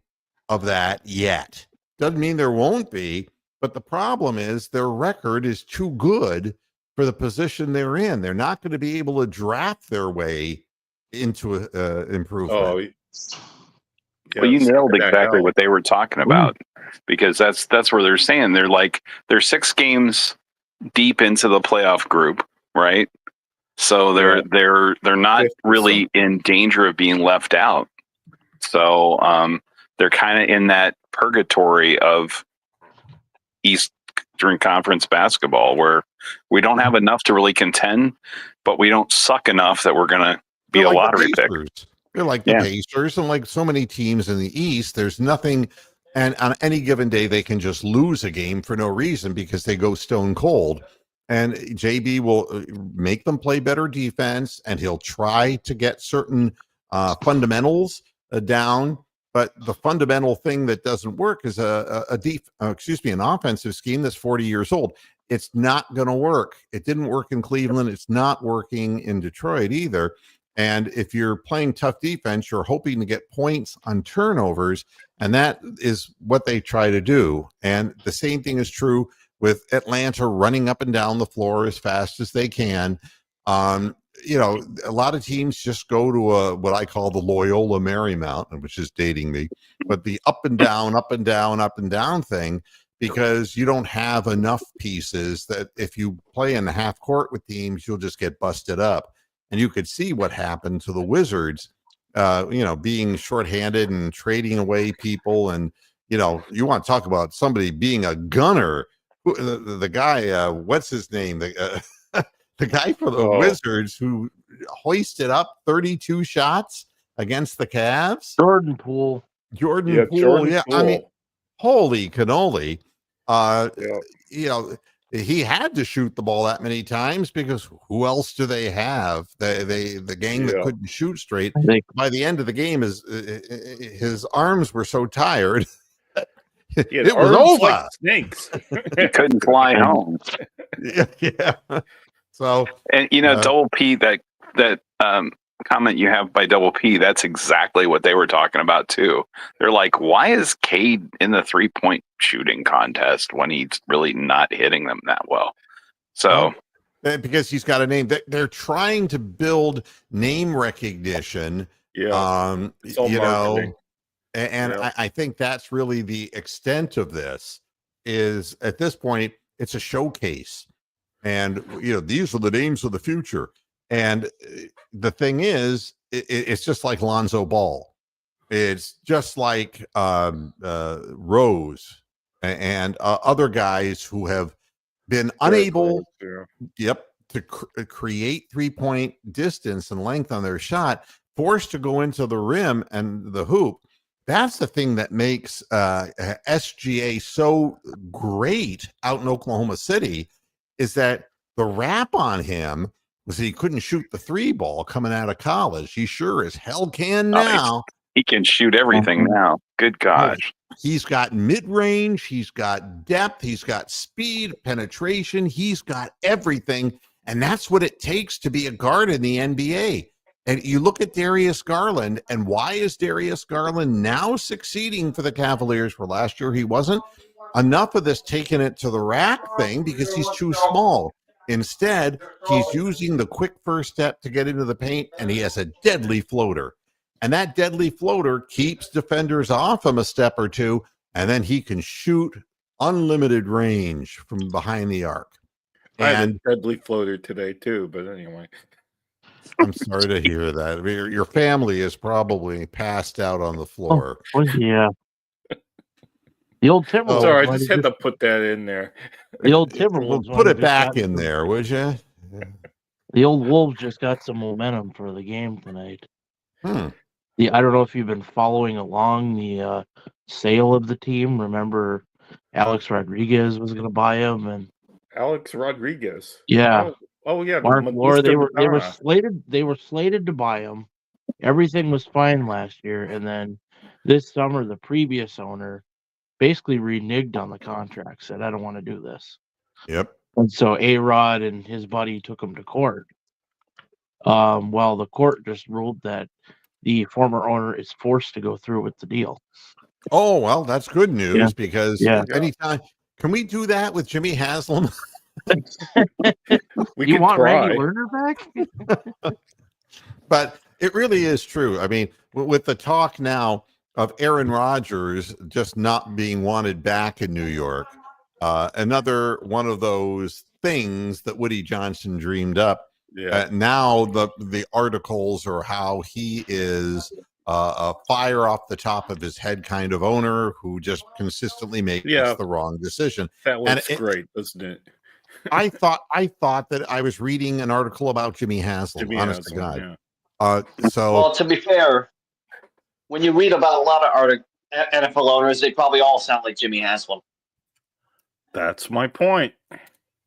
of that yet. Doesn't mean there won't be, but the problem is their record is too good for the position they're in. They're not going to be able to draft their way into improvement. Oh, well, you nailed exactly what they were talking about, because that's where they're saying they're 6 games deep into the playoff group, right? So they're not really in danger of being left out. So they're kind of in that purgatory of Eastern Conference basketball, where we don't have enough to really contend, but we don't suck enough that we're going to be a lottery pick. They're like the Pacers, and like so many teams in the East, there's nothing, and on any given day they can just lose a game for no reason because they go stone cold. And JB will make them play better defense, and he'll try to get certain fundamentals down. But the fundamental thing that doesn't work is an offensive scheme that's 40 years old. It's not going to work. It didn't work in Cleveland. It's not working in Detroit either. And if you're playing tough defense, you're hoping to get points on turnovers, and that is what they try to do. And the same thing is true with Atlanta running up and down the floor as fast as they can. A lot of teams just go to what I call the Loyola Marymount, which is dating me, but the up and down, up and down, up and down thing, because you don't have enough pieces that if you play in the half court with teams, you'll just get busted up. And you could see what happened to the Wizards, being shorthanded and trading away people. And, you want to talk about somebody being a gunner. The guy, what's his name? The guy for the Wizards who hoisted up 32 shots against the Cavs. Jordan Poole. Jordan Poole. I mean, holy cannoli. He had to shoot the ball that many times because who else do they have? The gang that couldn't shoot straight. By the end of the game, his arms were so tired. It was over. Like snakes. He couldn't fly home. Yeah. So, and Double P, that comment you have by Double P, that's exactly what they were talking about too. They're like, why is Cade in the 3-point shooting contest when he's really not hitting them that well? So, because he's got a name. They're trying to build name recognition. Yeah. I think that's really the extent of this. Is at this point it's a showcase, and these are the names of the future. And the thing is, it's just like Lonzo Ball. It's just like Rose and other guys who have been unable, to create 3-point distance and length on their shot, forced to go into the rim and the hoop. That's the thing that makes SGA so great out in Oklahoma City, is that the rap on him was that he couldn't shoot the 3 ball coming out of college. He sure as hell can now. He can shoot everything now. Good gosh. He's got mid-range. He's got depth. He's got speed, penetration. He's got everything. And that's what it takes to be a guard in the NBA. And you look at Darius Garland, and why is Darius Garland now succeeding for the Cavaliers where last year he wasn't? Enough of this taking it to the rack thing because he's too small. Instead, he's using the quick first step to get into the paint, and he has a deadly floater. And that deadly floater keeps defenders off him a step or two, and then he can shoot unlimited range from behind the arc. I had a deadly floater today, too, but anyway. I'm sorry to hear that. Your family is probably passed out on the floor. Yeah. The old Timberwolves. Sorry, I just had to put that in there. The old Timberwolves. Put it back in there, would you? The old Wolves just got some momentum for the game tonight. I don't know if you've been following along the sale of the team. Remember, Alex Rodriguez was going to buy him, and Alex Rodriguez. Yeah. Oh yeah. Mark Laura, Mr. they were Madonna. slated to buy him. Everything was fine last year, and then this summer the previous owner basically reneged on the contract, said I don't want to do this. Yep. And so A-Rod and his buddy took him to court. Well, the court just ruled that the former owner is forced to go through with the deal. Oh, well, that's good news Yeah. because Yeah. anytime. Can we do that with Jimmy Haslam? We You can want try. Randy Lerner back? But it really is true. I mean, with the talk now of Aaron Rodgers just not being wanted back in New York, another one of those things that Woody Johnson dreamed up. Yeah. Now the articles are how he is a fire off the top of his head kind of owner who just consistently makes the wrong decision. That looks great, doesn't it? I thought that I was reading an article about Jimmy Haslam. Honest to God. Yeah. Well, to be fair, when you read about a lot of NFL owners, they probably all sound like Jimmy Haslam. That's my point.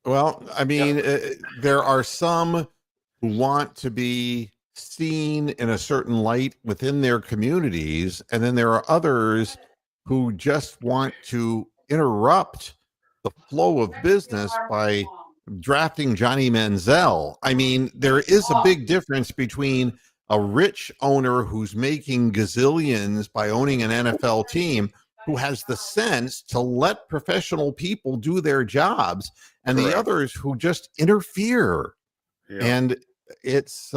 Well, I mean, there are some who want to be seen in a certain light within their communities, and then there are others who just want to interrupt the flow of business by drafting Johnny Manziel. I mean, there is a big difference between a rich owner who's making gazillions by owning an NFL team who has the sense to let professional people do their jobs and the others who just interfere. Yeah. And it's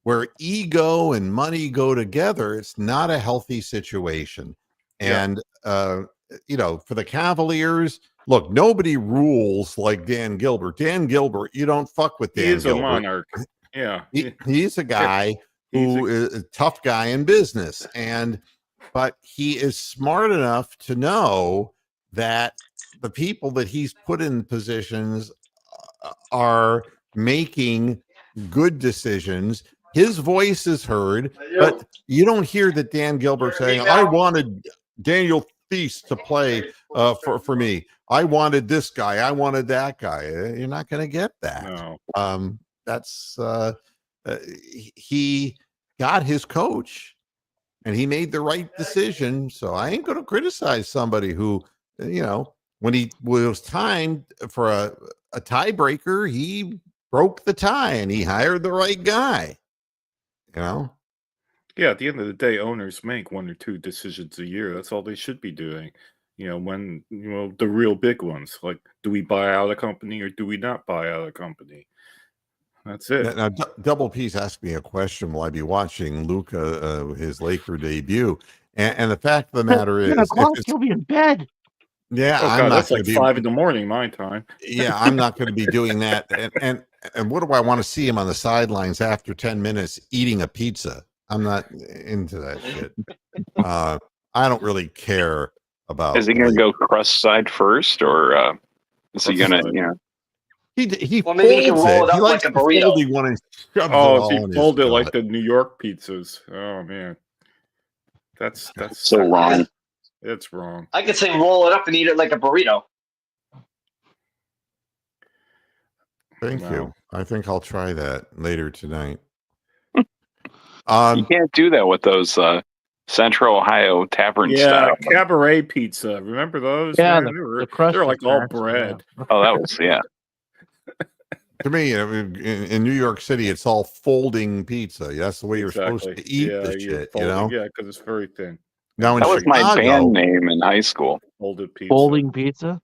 where ego and money go together. It's not a healthy situation. And, you know, for the Cavaliers, look, nobody rules like Dan Gilbert. Dan Gilbert, you don't fuck with Dan Gilbert. He is a monarch. Yeah. He's a guy who is a tough guy in business. But he is smart enough to know that the people that he's put in positions are making good decisions. His voice is heard, but you don't hear that Dan Gilbert saying, I wanted Daniel Feast to play for me. I wanted this guy. I wanted that guy. You're not going to get that. No. That's he got his coach and he made the right decision. So I ain't going to criticize somebody who, you know, when it was time for a tiebreaker, he broke the tie and he hired the right guy, you know? Yeah, at the end of the day, owners make 1 or 2 decisions a year. That's all they should be doing. You know, when, you know, the real big ones, like, do we buy out a company or do we not buy out a company? That's it. Now, Double P's asked me a question while I be watching Luka, his Laker debut. And the fact of the matter is, he'll be in bed. Yeah, oh, I'm God, not that's going like to be 5 in the morning, my time. Yeah, I'm not going to be doing that. And what do I want to see him on the sidelines after 10 minutes eating a pizza? I'm not into that shit. I don't really care about. Is he going to go crust side first, or is he going to, you know? He well, maybe he can roll it up like a burrito. He folded it like the New York pizzas. Oh man, that's so wrong. It's wrong. I could say roll it up and eat it like a burrito. Thank you. I think I'll try that later tonight. You can't do that with those Central Ohio tavern style. Cabaret pizza. Remember those? Yeah, man? They're like all bread. Yeah. Oh, that was To me, in New York City, it's all folding pizza. That's the way you're supposed to eat the shit, folding, you know? Yeah, because it's very thin. Now in that was Chicago, my band name in high school. Folded pizza. Folding pizza?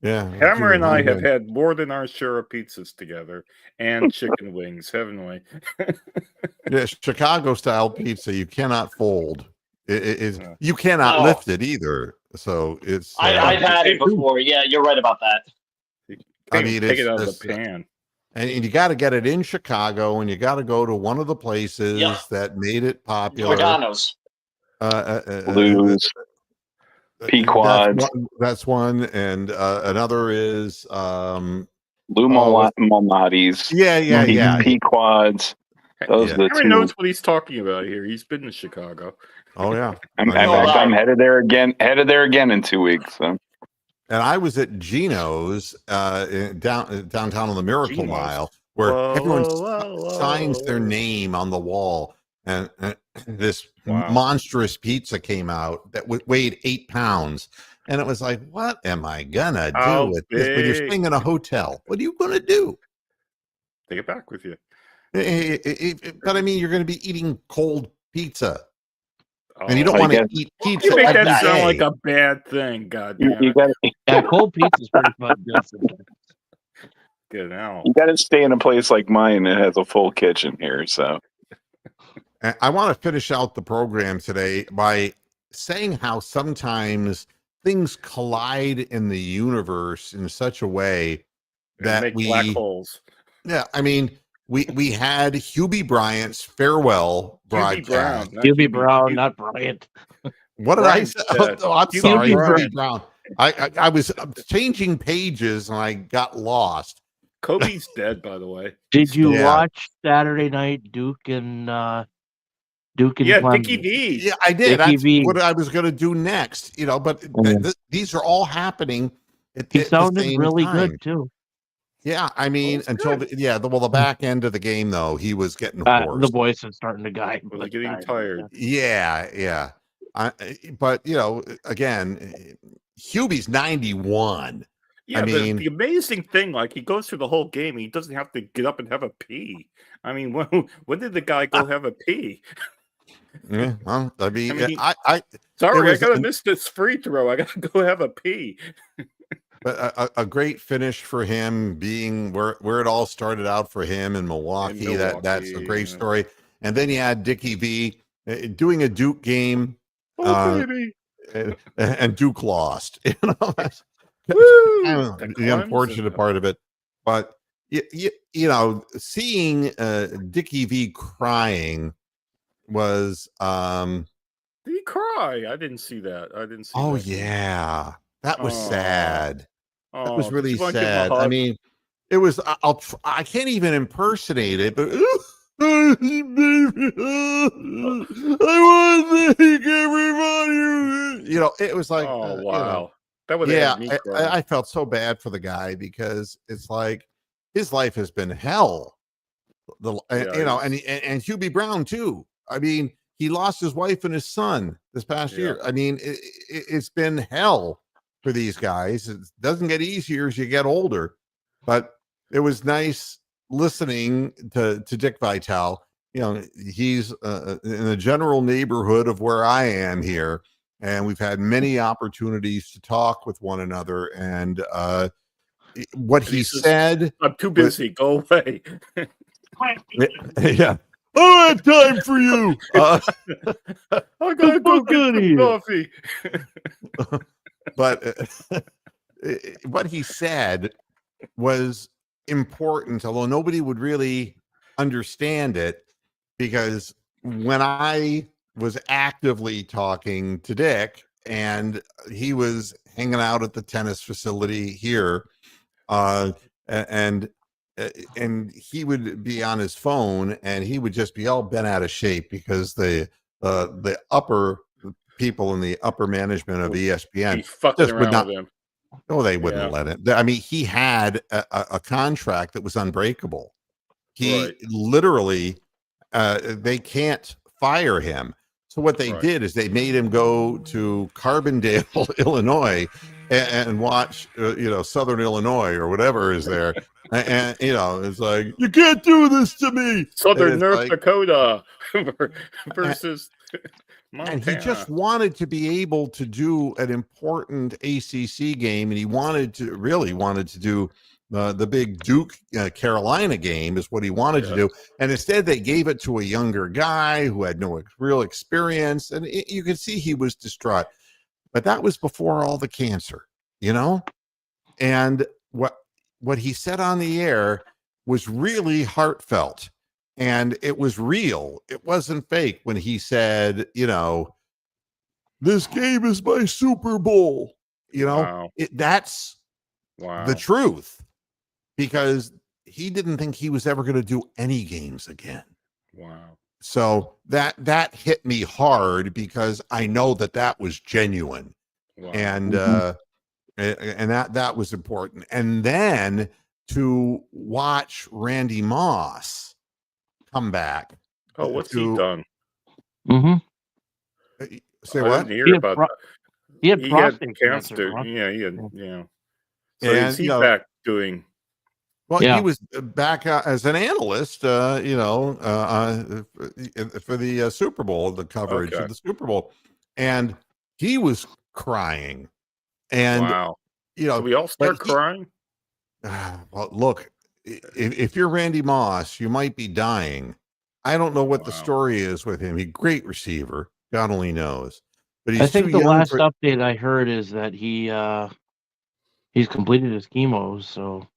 Yeah. Hammer and I have had more than our share of pizzas together and chicken wings, haven't we? Yeah, Chicago style pizza, you cannot fold. You cannot lift it either. So it's. I've had it before. Yeah, you're right about that. I mean, take it out of the pan. And you got to get it in Chicago, and you got to go to one of the places that made it popular. Giordano's. Blues. Pequods. That's one. And another is Lou Malnati's. Yeah. Pequods. Those are the Henry two. knows what he's talking about here. He's been to Chicago. Oh yeah. I'm headed there again. In 2 weeks. So. And I was at Gino's downtown on the Miracle Gino's. Mile, where Whoa, everyone whoa, signs their whoa. name on the wall. And this Wow. monstrous pizza came out that weighed 8 pounds. And it was like, what am I gonna How do with this? When you're big? staying in a hotel, what are you gonna do? Take it back with you. But I mean, you're gonna be eating cold pizza. Oh, And you don't I want to guess- eat you pizza make every that sound day. like a bad thing. God You, damn you it. got Yeah, cold pizza's pretty fucking good sometimes. Get out. you got to stay in a place like mine that has a full kitchen here. So And I want to finish out the program today by saying how sometimes things collide in the universe in such a way And that make black holes. yeah, I mean, we had Hubie Bryant's farewell Hubie Brown. broadcast. not Hubie Hubie. Brown, not Bryant. What did Bryant's I say? dead. Oh, I'm Hubie sorry, Bryant. Hubie Brown. I was changing pages and I got lost. Kobe's dead, by the way. Did you Yeah. watch Saturday night Duke and Yeah, Clemson? Dickie V. Yeah, I did. Dickie That's V. what I was going to do next, but these are all happening at He the sounded same really time. good too. Yeah, I mean, it's until good. the back end of the game though, he was getting The hoarse. voice is starting to guide. Was getting tired. Yeah. But again, Hubie's 91. Yeah, I mean, the amazing thing, like he goes through the whole game, he doesn't have to get up and have a pee. I mean, when did the guy go have a pee? yeah, well, I mean, I mean, I Sorry, I was gotta an- miss this free throw. I gotta go have a pee. but a great finish for him being where it all started out for him in Milwaukee. That's a great yeah. story. And then you had Dickie V doing a Duke game. Oh, baby. And Duke lost. That's Woo! kind of the unfortunate part of it. But seeing Dickie V crying was Did he cry? I didn't see that. oh that. yeah, that was sad. That was Oh, really did you want to give him a sad. I hug? mean, it was I can't even impersonate it, but I want to thank everybody. It was like, Oh wow, that would have yeah, had me crying. I felt so bad for the guy because it's like his life has been hell. And Hubie Brown too. I mean, he lost his wife and his son this past year. I mean, it's been hell for these guys. It doesn't get easier as you get older, but it was nice listening to Dick Vitale. He's in the general neighborhood of where I am here, and we've had many opportunities to talk with one another. And what he said, I'm too busy. Go away. yeah, I don't have time for you. I gotta go get some coffee. But what he said was important, although nobody would really understand it, because when I was actively talking to Dick and he was hanging out at the tennis facility here, and he would be on his phone and he would just be all bent out of shape because the upper people in the upper management of ESPN He fucking just would around not. with him. Oh, they wouldn't let him. I mean, he had a contract that was unbreakable. He literally, they can't fire him. So what they did is they made him go to Carbondale, Illinois, and watch, Southern Illinois or whatever is there. And it's like, you can't do this to me. Southern North Dakota versus Montana. And he just wanted to be able to do an important ACC game, and he really wanted to do the big Duke Carolina game is what he wanted to do. And instead they gave it to a younger guy who had no real experience. And you could see he was distraught, but that was before all the cancer, and what he said on the air was really heartfelt and it was real. It wasn't fake when he said, this game is my Super Bowl, that's the truth. Because he didn't think he was ever going to do any games again. Wow. So that hit me hard because I know that was genuine. Wow. And and that was important. And then to watch Randy Moss come back. Oh, what's he done? Mm-hmm. Say I what? didn't hear about that. He had He had prostate cancer. cancer. Huh? Yeah, he had, yeah. So And, is he back doing? Well, Yeah. he was back as an analyst, for the Super Bowl, the coverage Okay. of the Super Bowl, and he was crying. And Wow. you know, So we all start crying? well, look, if you're Randy Moss, you might be dying. I don't know what the story is with him. He's a great receiver. God only knows. But he's I think too the young last for. update I heard is that he's completed his chemo. So,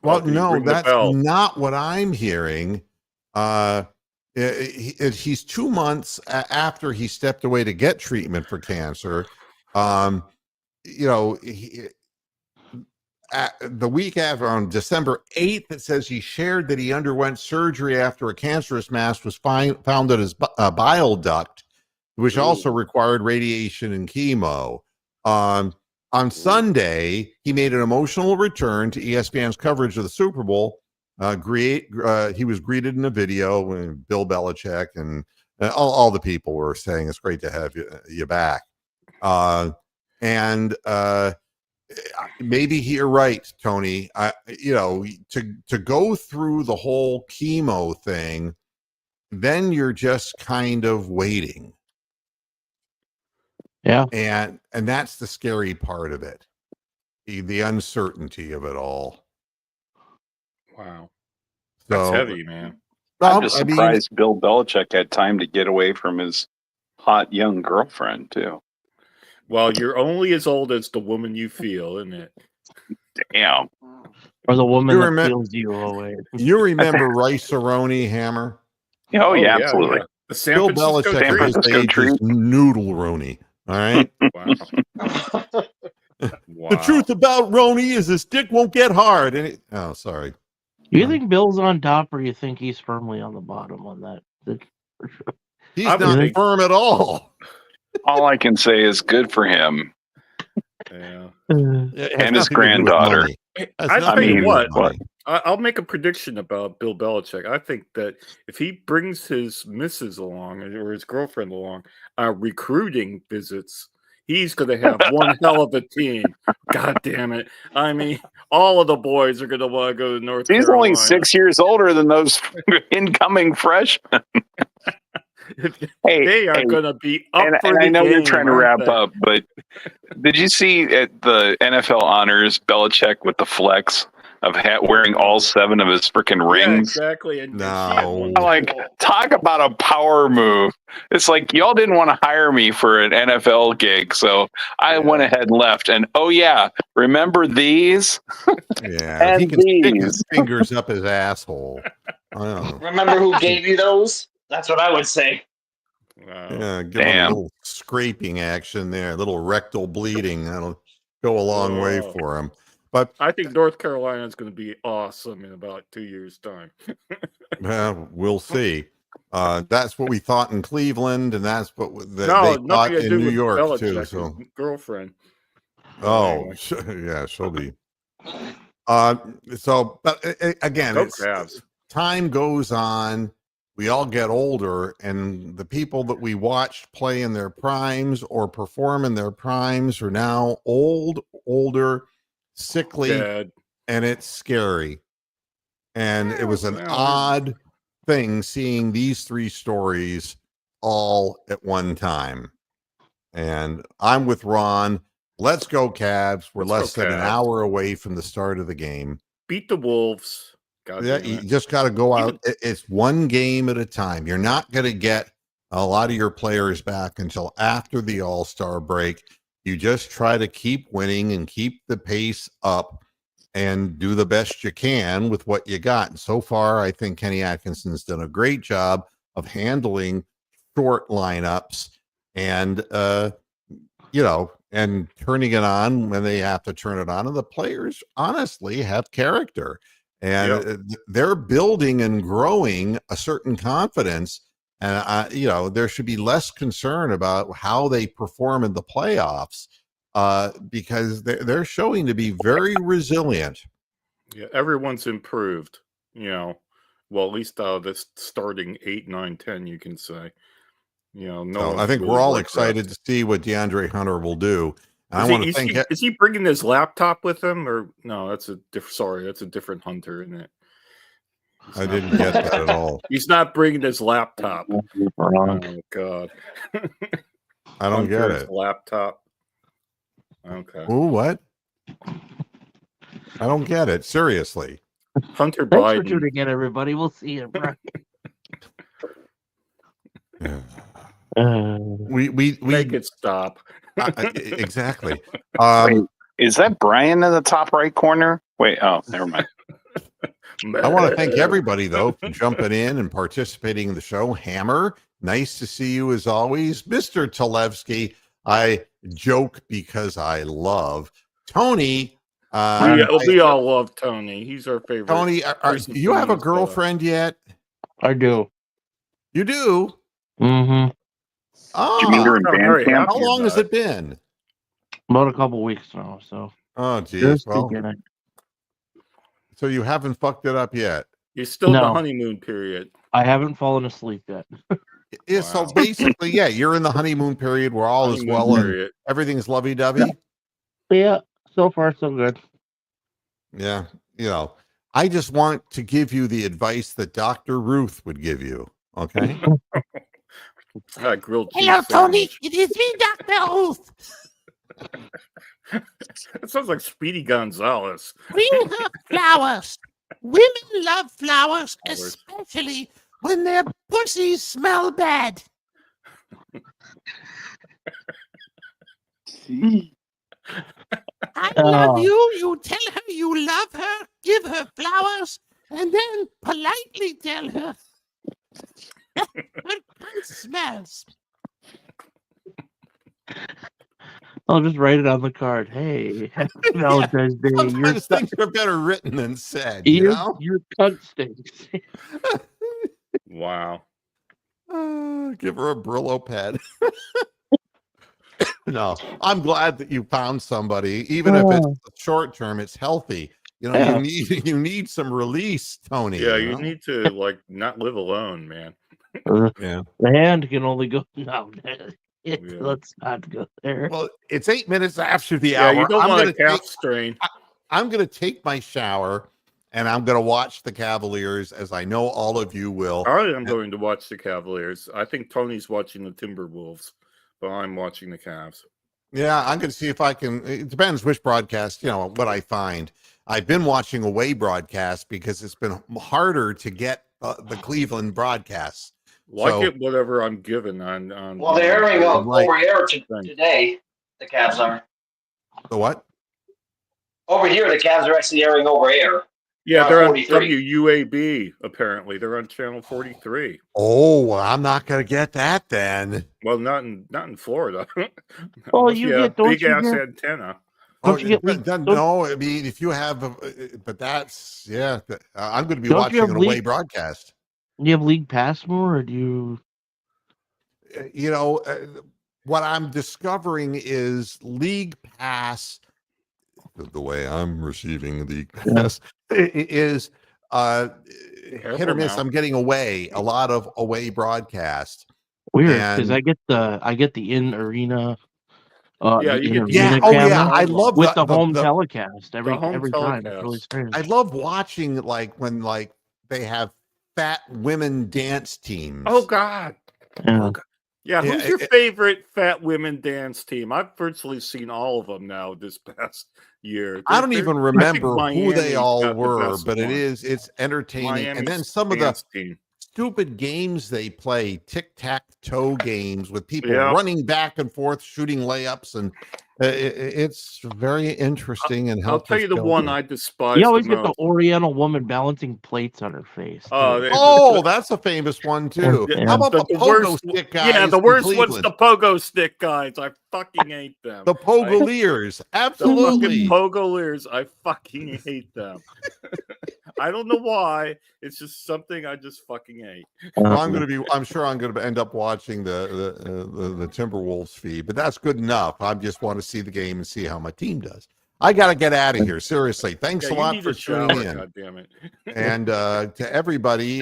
Well, did he no, ring the that's bell? not what I'm hearing. He's 2 months after he stepped away to get treatment for cancer. The week after, on December 8th, it says he shared that he underwent surgery after a cancerous mass was found at his bile duct, which also required radiation and chemo. On Sunday, he made an emotional return to ESPN's coverage of the Super Bowl. He was greeted in a video with Bill Belichick, and all the people were saying it's great to have you back. Maybe you're right, Tony. To go through the whole chemo thing, then you're just kind of waiting. yeah. And that's the scary part of it. The uncertainty of it all. Wow. So, That's heavy, man. I'm just surprised Bill Belichick had time to get away from his hot young girlfriend, too. Well, you're only as old as the woman you feel, isn't it? Damn. Or the woman that feels you away. You remember Rice Aroni, Hammer? Oh, yeah, absolutely. Yeah. The San Bill Francisco Belichick at his age is Noodle Rooney. All right. Wow. The truth about Roni is his dick won't get hard. And sorry. You think Bill's on top, or you think he's firmly on the bottom on that? For sure. He's not firm at all. All I can say is good for him. Yeah. And his granddaughter. I tell you what. I'll make a prediction about Bill Belichick. I think that if he brings his missus along or his girlfriend along, recruiting visits, he's going to have one hell of a team. God damn it. I mean, all of the boys are going to want to go to North Carolina. He's only 6 years older than those incoming freshmen. They are going to be up for the I know game, you're trying to wrap up, but did you see at the NFL honors Belichick with the flex of wearing all 7 of his freaking rings? Yeah, exactly. And no. Like, talk about a power move. It's like, y'all didn't want to hire me for an NFL gig, so I went ahead and left. And remember these? Yeah, and he can stick his fingers up his asshole. Remember who gave you those? That's what I would say. Wow. Yeah, give him a little scraping action there, a little rectal bleeding. That'll go a long way for him. But I think North Carolina is going to be awesome in about 2 years' time. We'll see. That's what we thought in Cleveland, and that's what they thought in New York too. So girlfriend. Oh, yeah, she'll be. But again, time goes on. We all get older, and the people that we watched play in their primes or perform in their primes are now older, sickly, dead. And it's scary. And it was an odd thing seeing these 3 stories all at one time. And I'm with Ron. Let's go Cavs. We're less than an hour away from the start of the game. Beat the Wolves. You just got to go out. It's one game at a time. You're not going to get a lot of your players back until after the All-Star break. You just try to keep winning and keep the pace up and do the best you can with what you got. And so far, I think Kenny Atkinson's done a great job of handling short lineups and, and turning it on when they have to turn it on. And the players honestly have character. And they're building and growing a certain confidence. And, there should be less concern about how they perform in the playoffs because they're showing to be very resilient. Yeah, everyone's improved. Well, at least this starting 8, 9, 10, you can say. No So one's I think really we're all regressed. excited to see what DeAndre Hunter will do. And I Is want he, to thank is he bringing his laptop with him, or no? That's a different. Sorry, that's a different Hunter, isn't it? I didn't get that at all. He's not bringing his laptop. Wrong. Oh God. I don't get Hunter's it. laptop. Okay. Ooh, what? I don't get it. Seriously. Hunter Thanks for Biden. tuning in, everybody. We'll see you. We Make it stop. exactly. Wait, is that Brian in the top right corner? Wait, oh, never mind. I want to thank everybody, though, for jumping in and participating in the show. Hammer, nice to see you as always. Mr. Talevsky, I joke because I love. Tony. We all love Tony. He's our favorite. Tony, do you have a girlfriend yet? I do. You do? Mm-hmm. Oh, Did you meet her in band camp? how long has it been? About a couple weeks now, so. Oh, geez. Just Well, beginning. so you haven't fucked it up yet. You're still in the No. honeymoon period. I haven't fallen asleep yet. Yeah, so basically, yeah, you're in the honeymoon period where all is well and everything's lovey-dovey. Yeah, so far so good. Yeah, I just want to give you the advice that Dr. Ruth would give you, okay? Grilled cheese Hello, Tony. sandwich. It is me, Dr. Ruth. That sounds like Speedy Gonzalez. Bring her flowers. Women love flowers, especially when their pussies smell bad. I love you. You tell her you love her, give her flowers, and then politely tell her her cunt smells. I'll just write it on the card. Hey, happy Valentine's Day. Sometimes things are better written than said, your cunt stinks. Wow. Give her a Brillo pad. No, I'm glad that you found somebody, even if it's short term, it's healthy. Yeah. You need some release, Tony. Yeah, you need to not live alone, man. Yeah. The hand can only go no. Let's not go there. Well, it's 8 minutes after the Yeah, hour. you don't want a calf strain. I'm going to take my shower and I'm going to watch the Cavaliers, as I know all of you will. I am going to watch the Cavaliers. I think Tony's watching the Timberwolves, but I'm watching the Cavs. Yeah, I'm going to see if I can. It depends which broadcast, what I find. I've been watching away broadcasts because it's been harder to get the Cleveland broadcasts. Well, I get whatever I'm given on. Well, they're airing over air today. The Cavs are. The what? Over here, the Cavs are actually airing over air. Yeah, they're on 43. WUAB, apparently. They're on channel 43. Oh, well, I'm not going to get that then. Well, not in Florida. Oh, you get big ass antenna. Don't you get no, I mean, if you have, but that's, I'm going to be watching an away broadcast. Do you have League Pass more, or do you? What I'm discovering is League Pass, the way I'm receiving League Pass, is hit or miss. Now. I'm getting a lot of away broadcasts. Weird, because I get the in arena. You get I love with the home telecast every time. Telecast. It's really strange. I love watching when they have fat women dance teams. Oh God. Yeah. Oh, God. Yeah, who's your favorite fat women dance team? I've virtually seen all of them now this past year. I don't even remember who they all were, but it's entertaining. Miami's and then some of the stupid games they play, tic-tac-toe games with people running back and forth, shooting layups, and it's very interesting. And I'll tell you the one I despise. You always get the Oriental woman balancing plates on her face. That's a famous one too. Yeah. How about the pogo stick guys? Yeah, the worst one's the pogo stick guys. I fucking hate them. The pogoliers, absolutely. The pogoliers, I fucking hate them. I don't know why. It's just something I just fucking hate. Well, I'm sure I'm gonna end up watching the Timberwolves feed, but that's good enough. I just want to see the game and see how my team does. I gotta get out of here. Seriously, thanks a lot for tuning in. God damn it. And to everybody,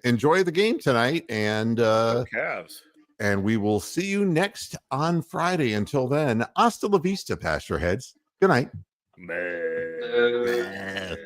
enjoy the game tonight, and Cavs. and we will see you next on Friday. Until then, hasta la vista, Pastor Heads. Good night. Man.